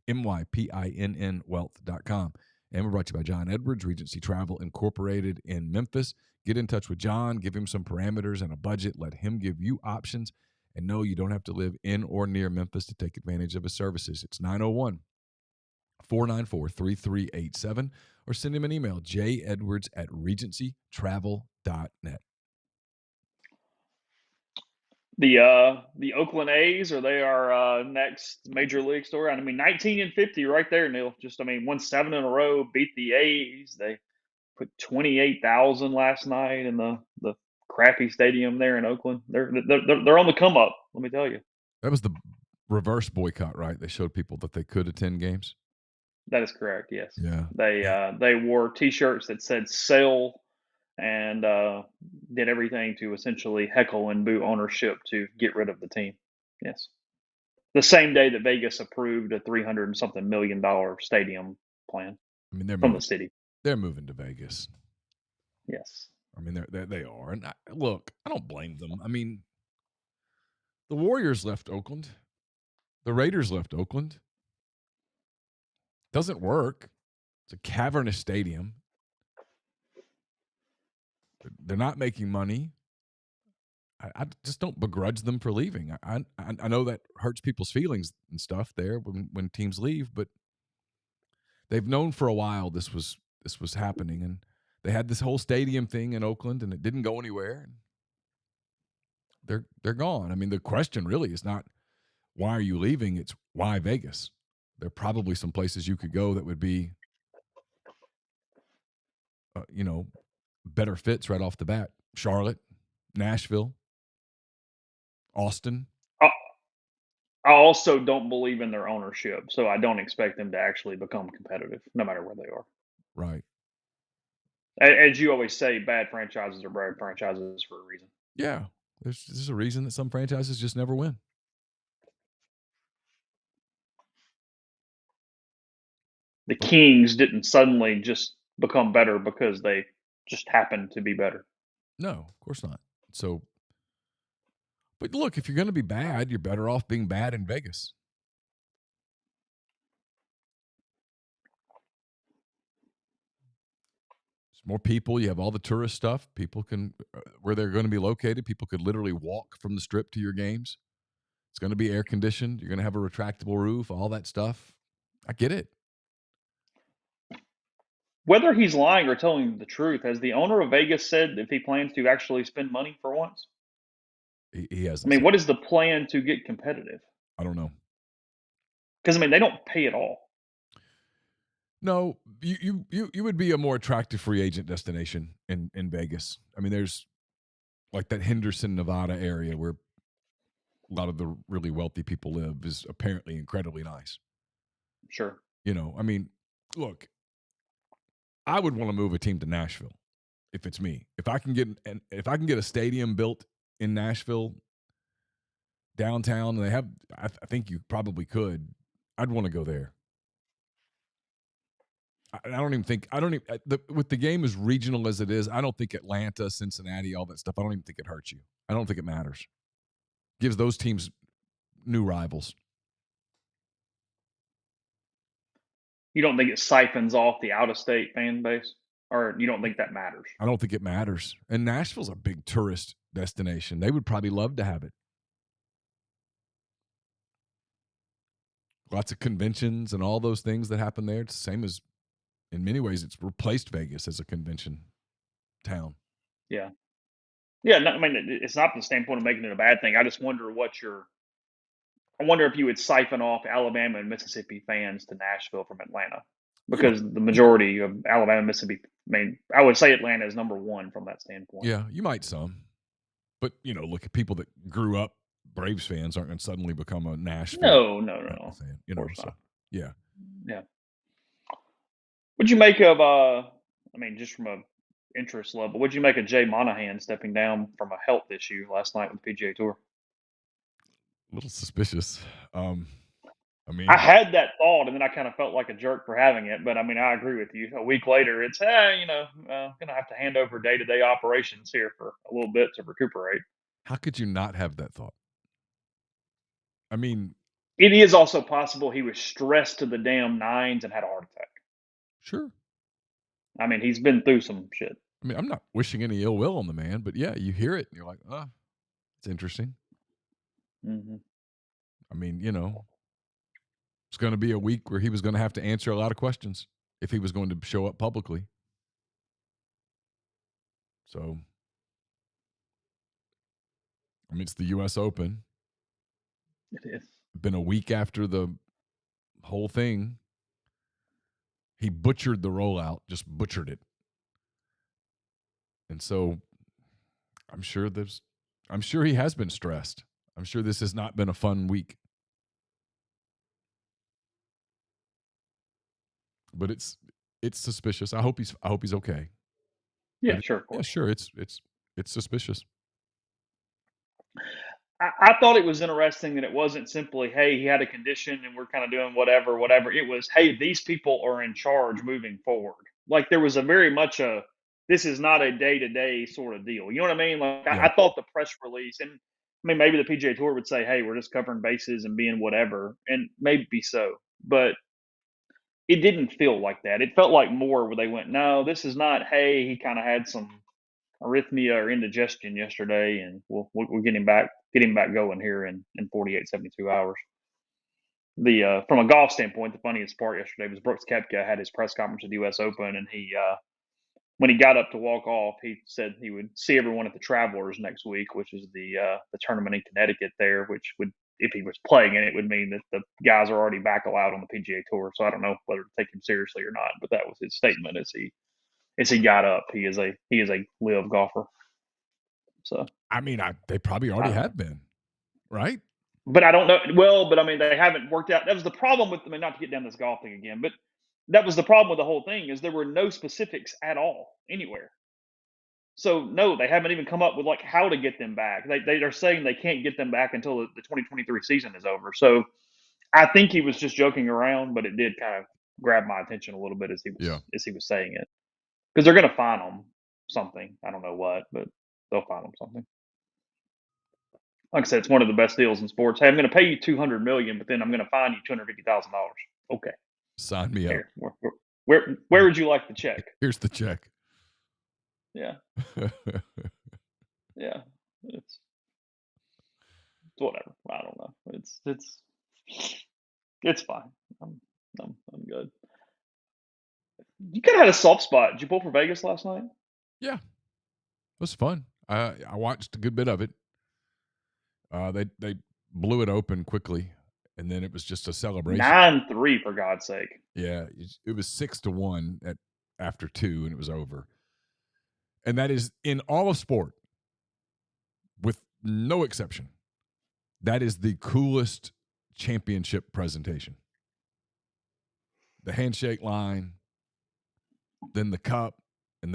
MYPINN wealth.com. And we're brought to you by John Edwards, Regency Travel Incorporated in Memphis. Get in touch with John, give him some parameters and a budget. Let him give you options. And no, you don't have to live in or near Memphis to take advantage of his services. It's 901-494-3387, or send him an email, jedwards@regencytravel.net. The Oakland A's, are they our next major league story? I mean, 19-50 right there, Neal. Just, I mean, won 7 in a row, beat the A's. They put 28,000 last night in the crappy stadium there in Oakland. They're on the come up. Let me tell you. That was the reverse boycott, right? They showed people that they could attend games. That is correct. Yes. Yeah. They wore T-shirts that said "Sell" and did everything to essentially heckle and boo ownership to get rid of the team. Yes. The same day that Vegas approved a $300 and something million stadium plan I mean, from the city. They're moving to Vegas. Yes. I mean, they are. And look, I don't blame them. I mean, the Warriors left Oakland. The Raiders left Oakland. Doesn't work. It's a cavernous stadium. They're not making money. I just don't begrudge them for leaving. I know that hurts people's feelings and stuff there when teams leave, but they've known for a while this was happening, and they had this whole stadium thing in Oakland, and it didn't go anywhere. They're gone. I mean, the question really is not why are you leaving? It's why Vegas. There are probably some places you could go that would be, better fits right off the bat. Charlotte, Nashville, Austin. I also don't believe in their ownership, so I don't expect them to actually become competitive, no matter where they are. Right. As you always say, bad franchises are bad franchises for a reason. Yeah. There's a reason that some franchises just never win. The Kings didn't suddenly just become better because they just happened to be better. No, of course not. So, but look, if you're going to be bad, you're better off being bad in Vegas. There's more people. You have all the tourist stuff. People can, where they're going to be located, people could literally walk from the Strip to your games. It's going to be air conditioned. You're going to have a retractable roof, all that stuff. I get it. Whether he's lying or telling the truth, has the owner of Vegas said if he plans to actually spend money for once? He hasn't. I mean, what is the plan to get competitive? I don't know. Because, I mean, they don't pay at all. No, you would be a more attractive free agent destination in Vegas. I mean, there's like that Henderson, Nevada area where a lot of the really wealthy people live is apparently incredibly nice. Sure. I mean, look, I would want to move a team to Nashville if it's me. If I can get a stadium built in Nashville downtown, and they have, I think you probably could. I'd want to go there. With the game as regional as it is, I don't think Atlanta, Cincinnati, all that stuff, I don't even think it hurts you. I don't think it matters. Gives those teams new rivals. You don't think it siphons off the out-of-state fan base? Or you don't think that matters? I don't think it matters. And Nashville's a big tourist destination. They would probably love to have it. Lots of conventions and all those things that happen there. It's the same as, in many ways, it's replaced Vegas as a convention town. Yeah. Yeah, no, I mean, it's not from the standpoint of making it a bad thing. I just wonder I wonder if you would siphon off Alabama and Mississippi fans to Nashville from Atlanta, because the majority of Alabama, Mississippi, I mean, I would say Atlanta is number one from that standpoint. Yeah, you might some. But, look at people that grew up Braves fans aren't going to suddenly become a Nashville No. fan. So, yeah. Yeah. What'd you make of, I mean, just from a interest level, what'd you make of Jay Monahan stepping down from a health issue last night with the PGA Tour? A little suspicious. I mean, I had that thought, and then I kind of felt like a jerk for having it. But I mean, I agree with you. A week later, it's gonna have to hand over day-to-day operations here for a little bit to recuperate. How could you not have that thought? I mean, it is also possible he was stressed to the damn nines and had a heart attack. Sure. I mean, he's been through some shit. I mean, I'm not wishing any ill will on the man, but yeah, you hear it and you're like, it's interesting. Mm-hmm. I mean, it's going to be a week where he was going to have to answer a lot of questions if he was going to show up publicly. So, I mean, it's the U.S. Open. It is. Been a week after the whole thing. He butchered the rollout, just butchered it. And so I'm sure he has been stressed. I'm sure this has not been a fun week. But it's suspicious. I hope he's okay. Yeah, but sure, of course. Yeah, sure. It's suspicious. I thought it was interesting that it wasn't simply, hey, he had a condition and we're kind of doing whatever. It was, hey, these people are in charge moving forward. Like there was a very much this is not a day to day sort of deal. You know what I mean? Like Yeah. I thought the press release, and I mean, maybe the PGA Tour would say, hey, we're just covering bases and being whatever, and maybe so. But it didn't feel like that. It felt like more where they went, no, this is not, hey, he kind of had some arrhythmia or indigestion yesterday, and we'll get him back going here in 48, 72 hours. The from a golf standpoint, the funniest part yesterday was Brooks Koepka had his press conference at the U.S. Open, and he when he got up to walk off, he said he would see everyone at the Travelers next week, which is the tournament in Connecticut there, which would, if he was playing in it, would mean that the guys are already back allowed on the PGA Tour. So I don't know whether to take him seriously or not, but that was his statement as he got up. He is a live golfer. So I mean, they probably already have been, right? But I don't know. Well, but I mean, they haven't worked out. That was the problem with, I mean, not to get down this golf thing again, but that was the problem with the whole thing is there were no specifics at all anywhere. So no, they haven't even come up with like how to get them back. They are saying they can't get them back until the 2023 season is over. So I think he was just joking around, but it did kind of grab my attention a little bit as he was saying it, because they're going to fine them something. I don't know what, but they'll fine them something. Like I said, it's one of the best deals in sports. Hey, I'm going to pay you $200 million, but then I'm going to fine you $250,000. Okay, sign me up. Where would you like the check? Here's the check. Yeah, yeah. It's whatever. I don't know. It's fine. I'm good. You kind of had a soft spot. Did you pull for Vegas last night? Yeah, it was fun. I watched a good bit of it. They blew it open quickly, and then it was just a celebration. 9-3 for God's sake. Yeah, it was 6-1 after 2, and it was over. And that is in all of sport, with no exception. That is the coolest championship presentation. The handshake line, then the cup, and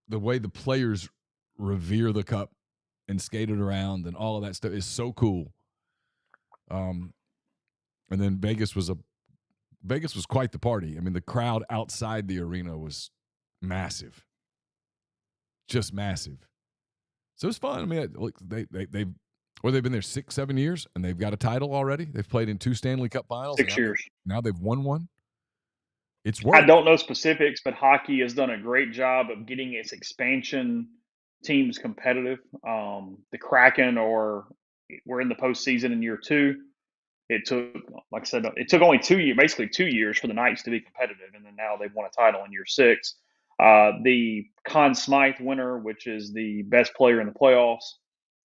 the way the players revere the cup and skate it around and all of that stuff is so cool. And then Vegas was quite the party. I mean, the crowd outside the arena was massive, just massive. So it's fun. I mean, look, they've been there 6-7 years and they've got a title already. They've played in 2 Stanley Cup finals. 6 years. Now they've won one. It's worked. I don't know specifics, but hockey has done a great job of getting its expansion teams competitive. The Kraken we're in the postseason in year 2. It took, like I said, only 2 years, basically 2 years for the Knights to be competitive, and then now they've won a title in year 6. The Conn Smythe winner, which is the best player in the playoffs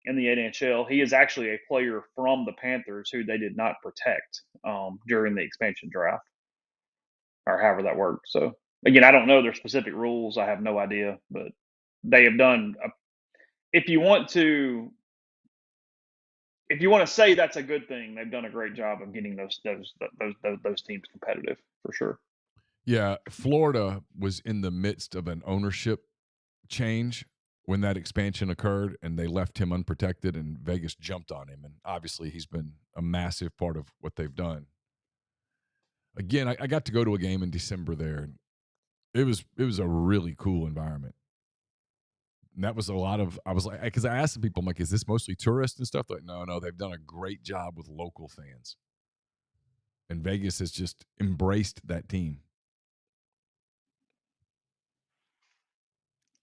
in the NHL, he is actually a player from the Panthers who they did not protect during the expansion draft, or however that worked. So again, I don't know their specific rules. I have no idea, but they have done. If you want to say that's a good thing, they've done a great job of getting those teams competitive for sure. Yeah, Florida was in the midst of an ownership change when that expansion occurred, and they left him unprotected, and Vegas jumped on him. And obviously, he's been a massive part of what they've done. Again, I got to go to a game in December there, and it was a really cool environment. And that was a lot of, I was like, because I asked some people, I'm like, is this mostly tourists and stuff? They're like, no, they've done a great job with local fans. And Vegas has just embraced that team.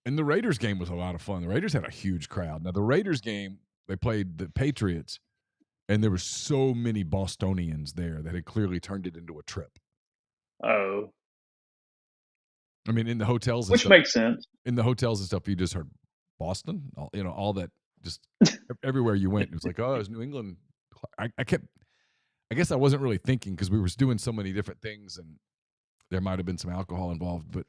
And the Raiders game was a lot of fun. The Raiders had a huge crowd. Now, the Raiders game, they played the Patriots, and there were so many Bostonians there that had clearly turned it into a trip. Oh. I mean, in the hotels and Which stuff. Makes sense. In the hotels and stuff, you just heard Boston, all that just everywhere you went. It was like, oh, it's New England. I guess I wasn't really thinking because we were doing so many different things and there might have been some alcohol involved, but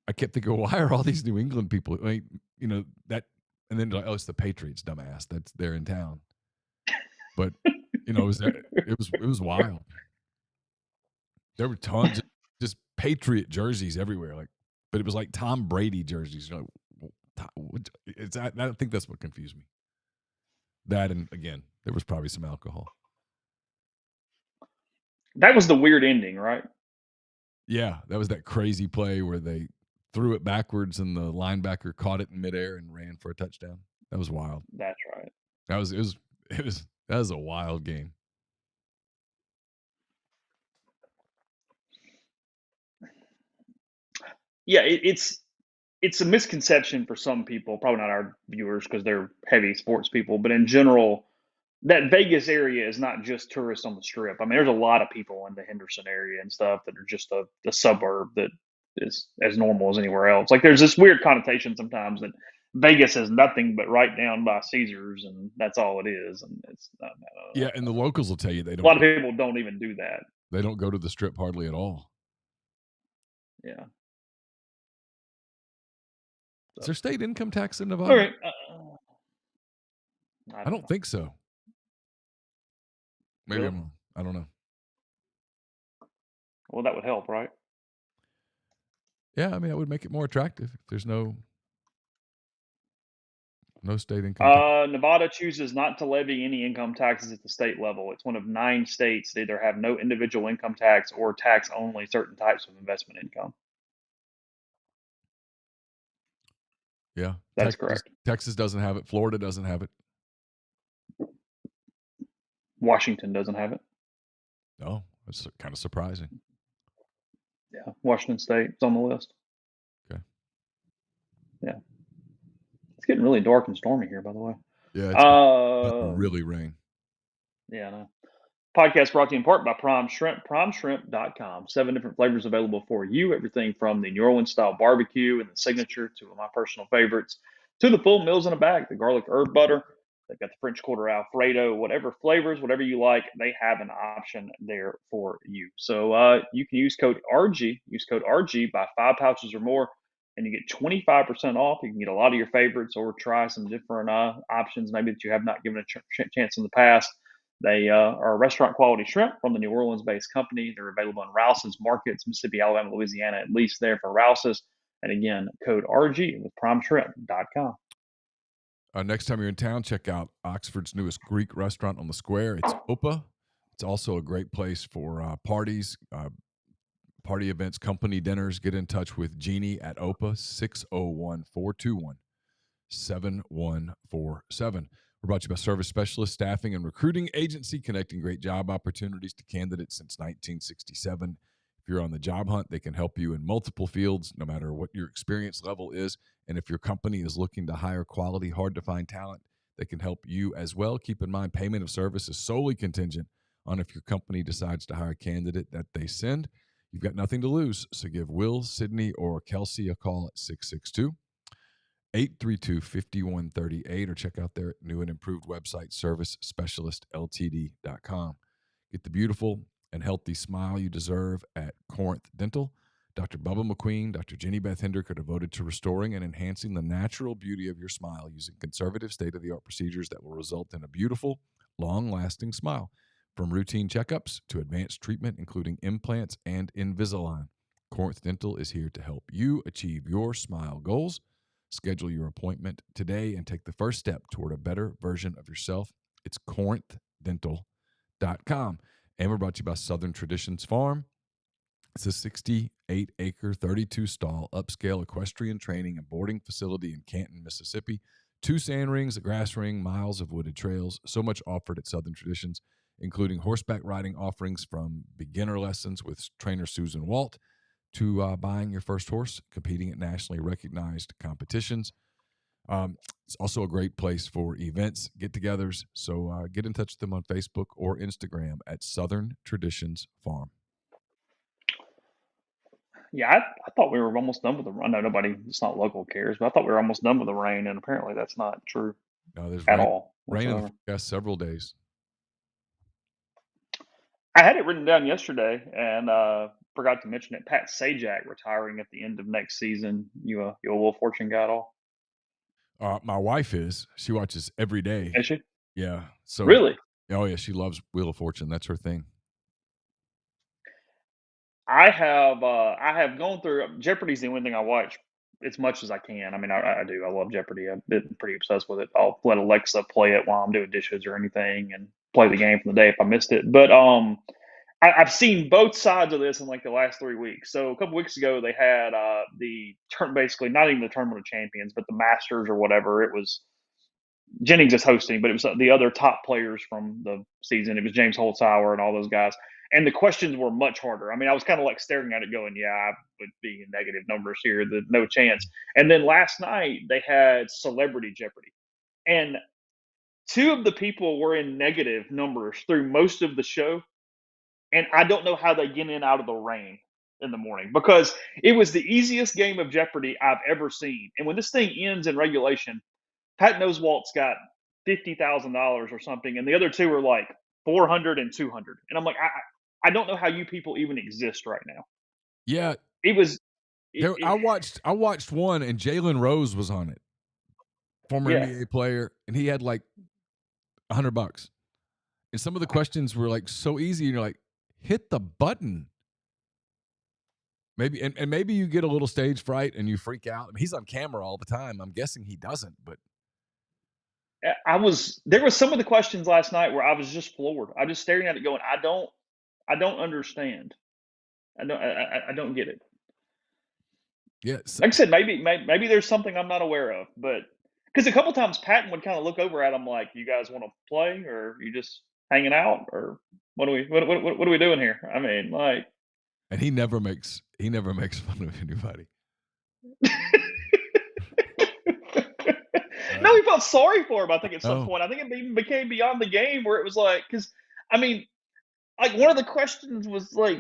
I kept thinking, why are all these New England people? I mean, that, and then like, oh, it's the Patriots, dumbass. They're in town. But it was wild. There were tons of just Patriot jerseys everywhere, but it was like Tom Brady jerseys. I think that's what confused me. That, and again, there was probably some alcohol. That was the weird ending, right? Yeah, that was that crazy play where they threw it backwards and the linebacker caught it in midair and ran for a touchdown. That was wild. That's right. That was a wild game. Yeah, it's a misconception for some people, probably not our viewers because they're heavy sports people, but in general, that Vegas area is not just tourists on the strip. I mean, there's a lot of people in the Henderson area and stuff that are just the suburb that is as normal as anywhere else. Like there's this weird connotation sometimes that Vegas is nothing but right down by Caesars and that's all it is. And it's not. Yeah, and the locals will tell you they don't. A lot of people don't even do that. They don't go to the strip hardly at all. Yeah. Is there state income tax in Nevada? All right. I don't think so. Maybe Really? I'm wrong. I don't know. Well, that would help, right? Yeah, I mean, that would make it more attractive if there's no state income tax. Nevada chooses not to levy any income taxes at the state level. It's one of 9 states that either have no individual income tax or tax only certain types of investment income. Yeah, that's correct. Texas doesn't have it. Florida doesn't have it. Washington doesn't have it. Oh, that's kind of surprising. Yeah, Washington State is on the list. Okay. Yeah. It's getting really dark and stormy here, by the way. Yeah, it's about to really rain. Yeah, I know. Podcast brought to you in part by Prime Shrimp, primeshrimp.com. 7 different flavors available for you. Everything from the New Orleans style barbecue and the signature to my personal favorites to the full meals in a bag, the garlic herb butter. They've got the French Quarter Alfredo, whatever flavors, whatever you like, they have an option there for you. So you can use code RG. Use code RG, buy 5 pouches or more, and you get 25% off. You can get a lot of your favorites or try some different options maybe that you have not given a chance in the past. They are restaurant quality shrimp from the New Orleans based company. They're available in Rouse's markets, Mississippi, Alabama, Louisiana, at least there for Rouse's. And again, code RG with primeshrimp.com. Next time you're in town, check out Oxford's newest Greek restaurant on the square. It's Opa. It's also a great place for parties, party events, company dinners. Get in touch with Jeannie at Opa, 601-421-7147. We're brought to you by Service Specialist Staffing and Recruiting Agency, connecting great job opportunities to candidates since 1967. If you're on the job hunt, they can help you in multiple fields, no matter what your experience level is. And if your company is looking to hire quality, hard-to-find talent, they can help you as well. Keep in mind, payment of service is solely contingent on if your company decides to hire a candidate that they send. You've got nothing to lose, so give Will, Sydney, or Kelsey a call at 662-832-5138 or check out their new and improved website, servicespecialistltd.com. Get the beautiful and healthy smile you deserve at Corinth Dental. Dr. Bubba McQueen, Dr. Jenny Beth Hendrick are devoted to restoring and enhancing the natural beauty of your smile using conservative state-of-the-art procedures that will result in a beautiful, long-lasting smile. From routine checkups to advanced treatment, including implants and Invisalign, Corinth Dental is here to help you achieve your smile goals. Schedule your appointment today and take the first step toward a better version of yourself. It's corinthdental.com. And we're brought to you by Southern Traditions Farm. It's a 68-acre, 32-stall, upscale equestrian training and boarding facility in Canton, Mississippi. 2 sand rings, a grass ring, miles of wooded trails. So much offered at Southern Traditions, including horseback riding offerings from beginner lessons with trainer Susan Walt to buying your first horse, competing at nationally recognized competitions. It's also a great place for events, get-togethers. So get in touch with them on Facebook or Instagram at Southern Traditions Farm. Yeah, I thought we were almost done with the rain. I know nobody, it's not local cares, but I thought we were almost done with the rain, and apparently that's not true. No, there's at rain, all rain in the whatsoever. forecast several days. I had it written down yesterday and forgot to mention it. Pat Sajak retiring at the end of next season. You a Wheel of Fortune guy at all? My wife is. She watches every day. Is she? Yeah. So, Really? oh yeah, she loves Wheel of Fortune. That's her thing. I have gone through Jeopardy's the only thing I watch as much as I can. I mean, I do. I love Jeopardy. I've been pretty obsessed with it. I'll let Alexa play it while I'm doing dishes or anything, and play the game from the day if I missed it. But I've seen both sides of this in like the last 3 weeks. So a couple weeks ago, they had the turn, basically not even the Tournament of Champions, but the Masters or whatever. It was Jennings is hosting, but it was the other top players from the season. It was James Holzhauer and all those guys. And the questions were much harder. I mean, I was kind of like staring at it going, yeah, I would be in negative numbers here. No chance. And then last night, they had Celebrity Jeopardy. And two of the people were in negative numbers through most of the show. And I don't know how they get in out of the rain in the morning, because it was the easiest game of Jeopardy I've ever seen. And when this thing ends in regulation, Pat Noswalt's got $50,000 or something, and the other two are like 400 and 200. And I'm like, I don't know how you people even exist right now. Yeah, It was. I watched one, and Jalen Rose was on it, former Yeah. NBA player, and he had like $100. And some of the questions were like so easy, and you're like, hit the button. Maybe and maybe you get a little stage fright and you freak out. I mean, he's on camera all the time. I'm guessing he doesn't, but There was some of the questions last night where I was just floored. I just staring at it going, I don't understand. I don't get it. yeah. Like I said, maybe there's something I'm not aware of, but because a couple times Patton would kind of look over at him like, "You guys want to play, or you just hanging out, or what are we doing here?" I mean, like, And he never makes fun of anybody. No, he felt sorry for him. I think at some Oh, point, I think it even became beyond the game where it was like, because I mean, like one of the questions was like,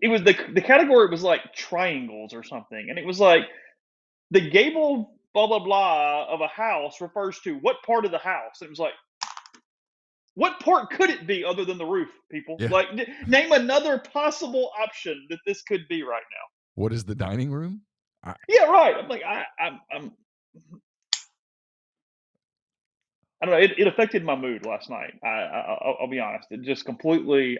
it was the category was like triangles or something, and it was like the gable blah blah blah of a house refers to what part of the house. And it was like, what part could it be other than the roof, people? yeah. Like, name another possible option that this could be right now. What is the dining room? Yeah, right. I'm like, I don't know. It affected my mood last night. I'll be honest. It just completely.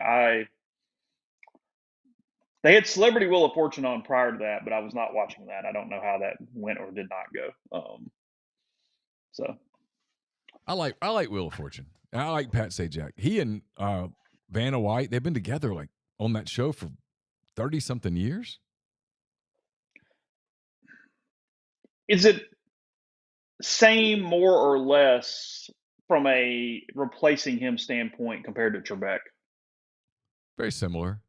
They had Celebrity Wheel of Fortune on prior to that, but I was not watching that. I don't know how that went or did not go. So I like Wheel of Fortune. I like Pat Sajak. He and Vanna White, they've been together like on that show for 30-something years. is it same more or less from a replacing him standpoint compared to Trebek? Very similar.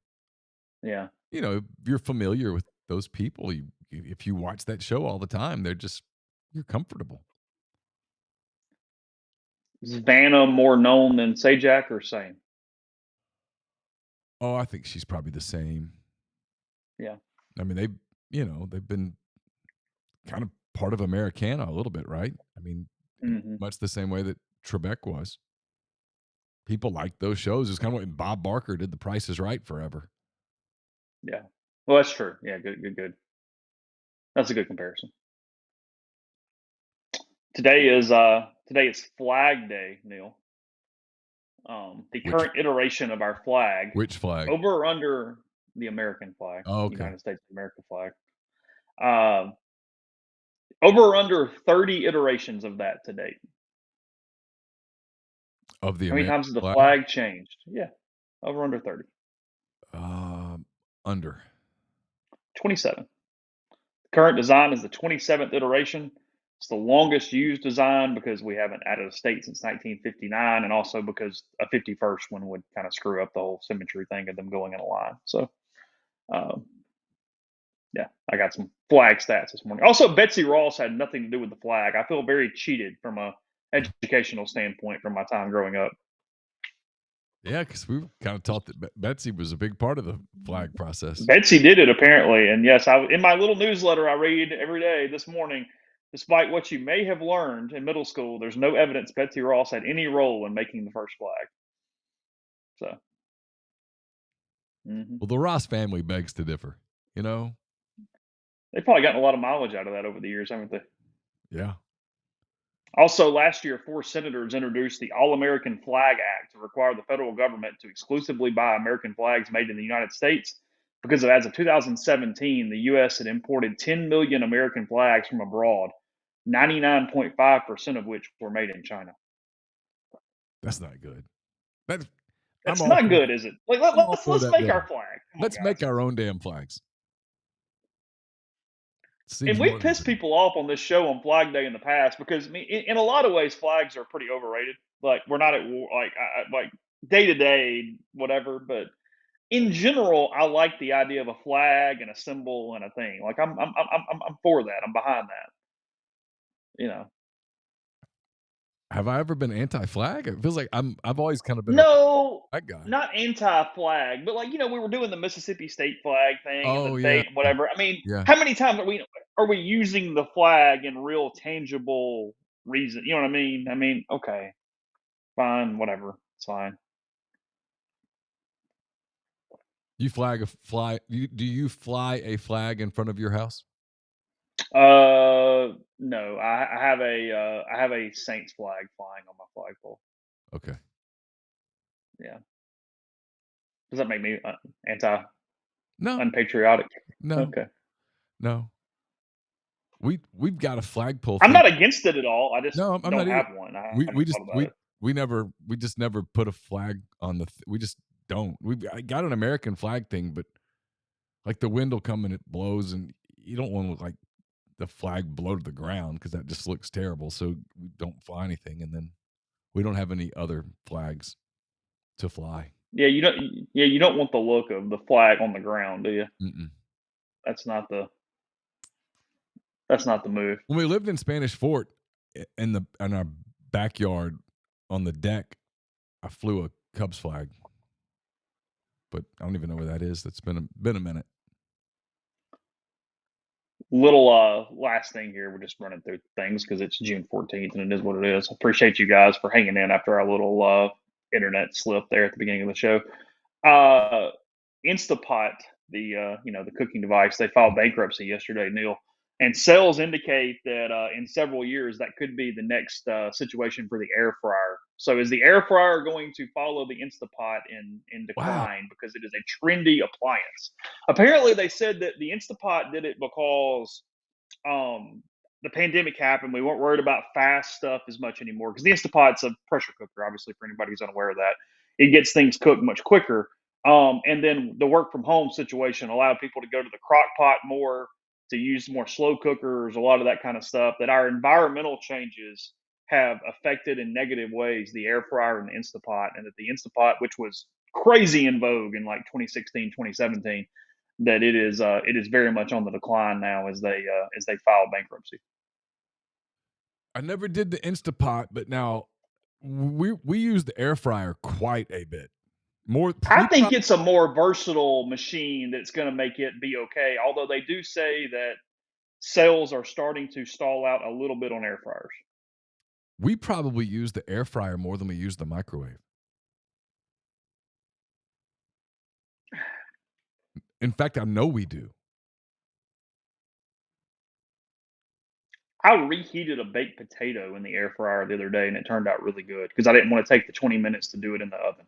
Yeah. You know, you're familiar with those people. If you watch that show all the time, you're comfortable. Is Vanna more known than Sajak, or same? Oh, I think she's probably the same. Yeah. I mean, they've been kind of part of Americana a little bit, right? I mean, much the same way that Trebek was. People like those shows. It's kind of what Bob Barker did The Price is Right forever. Yeah. Well, that's true. Yeah, good. That's a good comparison. Today is Flag Day, Neal. Current iteration of our flag. Which flag? Over or under the American flag? Oh, okay. United States of America flag. Over or under 30 iterations of that to date. Of the How many American times has the flag changed? Yeah, over under 30. Under 27. Current design is the 27th iteration. It's the longest used design because we haven't added a state since 1959, and also because a 51st one would kind of screw up the whole symmetry thing of them going in a line. So, yeah, I got some flag stats this morning. Also, Betsy Ross had nothing to do with the flag. I feel very cheated from a educational standpoint from my time growing up. Yeah, because we were kind of taught that Betsy was a big part of the flag process. Betsy did it, apparently. And yes, in my little newsletter I read every day this morning, Despite what you may have learned in middle school, there's no evidence Betsy Ross had any role in making the first flag. So, Well, the Ross family begs to differ, you know? they've probably gotten a lot of mileage out of that over the years, haven't they? Yeah. Also, last year, 4 senators introduced the All-American Flag Act to require the federal government to exclusively buy American flags made in the United States because as of 2017, the U.S. had imported 10 million American flags from abroad, 99.5% of which were made in China. That's not good. I'm That's all not for good, it. is it? Like, I'm all let's for that make bill. our flag. Come on, Let's guys. make our own damn flags. And we've pissed people off on this show on Flag Day in the past because, I mean, in a lot of ways, flags are pretty overrated. Like, we're not at war, like day to day, whatever. But in general, I like the idea of a flag and a symbol and a thing. Like, I'm for that. I'm behind that. You know. Have I ever been anti-flag? It feels like I've always kind of been No, a flag guy. not anti-flag, but like, you know, we were doing the Mississippi state flag thing and Oh, the yeah. date, whatever. I mean, Yeah. how many times are we using the flag in real tangible reason? You know what I mean? I mean, okay, fine, whatever, it's fine. You do you fly a flag in front of your house? No, I have a Saints flag flying on my flagpole. Okay. Yeah. Does that make me No. unpatriotic? No. Okay. No. We've got a flagpole. I'm not against it at all. I just No, I'm don't not have either. one. I We haven't just thought about it. we just never put a flag on we just don't. I got an American flag thing, but like the wind will come and it blows, and you don't want to look like the flag blow to the ground because that just looks terrible. So we don't fly anything, and then we don't have any other flags to fly. Yeah, you don't. Yeah, you don't want the look of the flag on the ground, do you? Mm-mm. That's not the. That's not the move. When we lived in Spanish Fort, in our backyard on the deck, I flew a Cubs flag, but I don't even know where that is. That's been a minute. Little last thing here. We're just running through things because it's June 14th and it is what it is. Appreciate you guys for hanging in after our little internet slip there at the beginning of the show. Instapot, the cooking device, they filed bankruptcy yesterday, Neal. And sales indicate that in several years that could be the next situation for the air fryer. So is the air fryer going to follow the Instapot in decline because it is a trendy appliance? Apparently, they said that the Instapot did it because the pandemic happened. We weren't worried about fast stuff as much anymore because the Instapot's a pressure cooker. Obviously, for anybody who's unaware of that, it gets things cooked much quicker. And then the work from home situation allowed people to go to the crock pot more, to use more slow cookers, a lot of that kind of stuff. That our environmental changes have affected in negative ways the air fryer and the Instapot, and that the Instapot, which was crazy in vogue in like 2016, 2017, that it is very much on the decline now as they file bankruptcy. I never did the Instapot, but now we use the air fryer quite a bit. I think it's a more versatile machine that's going to make it be okay. Although they do say that sales are starting to stall out a little bit on air fryers. We probably use the air fryer more than we use the microwave. In fact, I know we do. I reheated a baked potato in the air fryer the other day, and it turned out really good because I didn't want to take the 20 minutes to do it in the oven.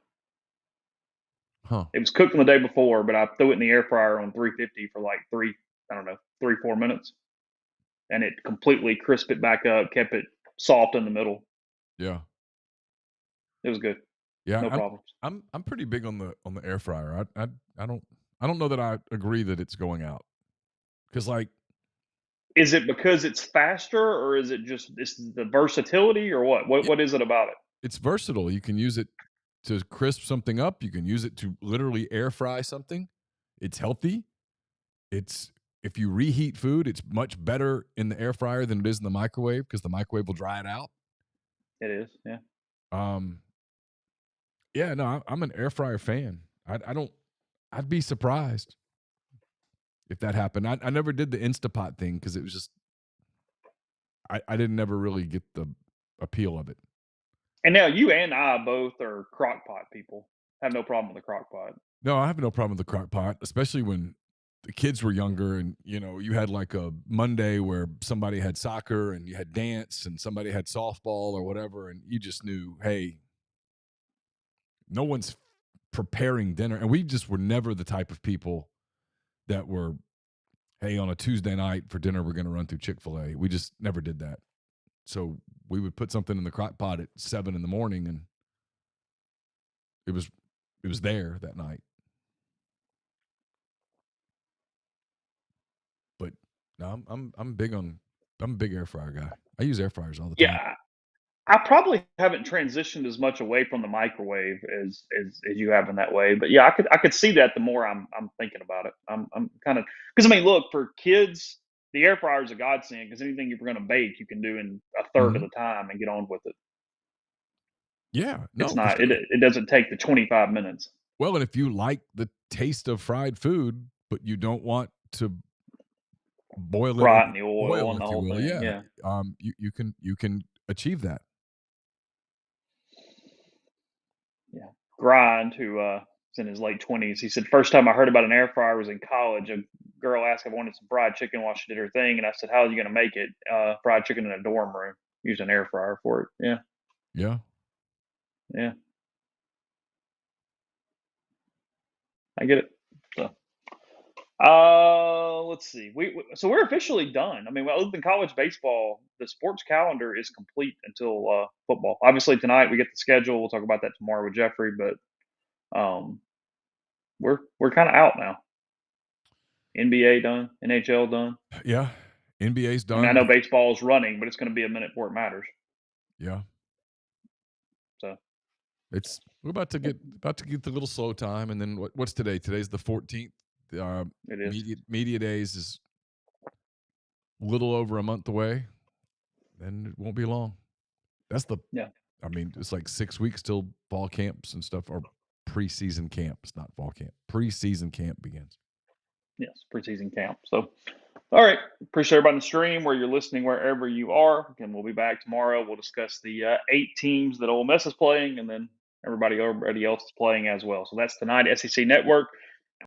Huh. It was cooked the day before, but I threw it in the air fryer on 350 for like 3-4 minutes, and it completely crisped it back up, kept it soft in the middle. Yeah, it was good. Yeah, no problems. I'm pretty big on the air fryer. I don't know that I agree that it's going out because like. Is it because it's faster, or is it just the versatility, or what? What is it about it? It's versatile. You can use it to crisp something up. You can use it to literally air fry something. It's healthy. If you reheat food, it's much better in the air fryer than it is in the microwave because the microwave will dry it out. It is, yeah. Yeah, no, I'm an air fryer fan. I'd be surprised if that happened. I never did the Instapot thing because it was just I didn't ever really get the appeal of it. And now you and I both are crock pot people. Have no problem with the crock pot. No, I have no problem with the crock pot, especially when the kids were younger and, you had like a Monday where somebody had soccer and you had dance and somebody had softball or whatever, and you just knew, hey, no one's preparing dinner. And we just were never the type of people that were, hey, on a Tuesday night for dinner, we're going to run through Chick-fil-A. We just never did that. So we would put something in the crock pot at 7 in the morning, and it was there that night. But no, I'm a big air fryer guy. I use air fryers all the time. Yeah, I probably haven't transitioned as much away from the microwave as you have in that way. But yeah, I could see that the more I'm thinking about it. I'm kind of because I mean, look, for kids, the air fryer is a godsend because anything you're going to bake, you can do in a third of the time and get on with it. Yeah, It's no, for not. sure. It doesn't take the 25 minutes. Well, and if you like the taste of fried food, but you don't want to boil it Fry it over in the oil oil, and the if you whole will, thing. yeah, Yeah. you can achieve that. Yeah. Grind, who is in his late 20s, he said, first time I heard about an air fryer was in college. A girl asked if I wanted some fried chicken while she did her thing. And I said, how are you going to make it? Fried chicken in a dorm room. Used an air fryer for it. Yeah. Yeah. Yeah. I get it. So, let's see. So we're officially done. I mean, other than college baseball, the sports calendar is complete until football. Obviously, tonight we get the schedule. We'll talk about that tomorrow with Jeffrey, but we're kind of out now. NBA done, NHL done. Yeah. NBA's I mean, I done. know baseball is running, but it's going to be a minute before it matters. Yeah. So We're about to get the little slow time, and then what's today? Today's the 14th. it is. Media days is a little over a month away. Then it won't be long. That's Yeah. I mean, it's like 6 weeks till fall camps and stuff, or preseason camps, not fall camp. Preseason camp begins. Yes, preseason camp. So, all right. Appreciate everybody on the stream where you're listening, wherever you are. Again, we'll be back tomorrow. We'll discuss the 8 teams that Ole Miss is playing, and then everybody else is playing as well. So that's tonight, SEC Network.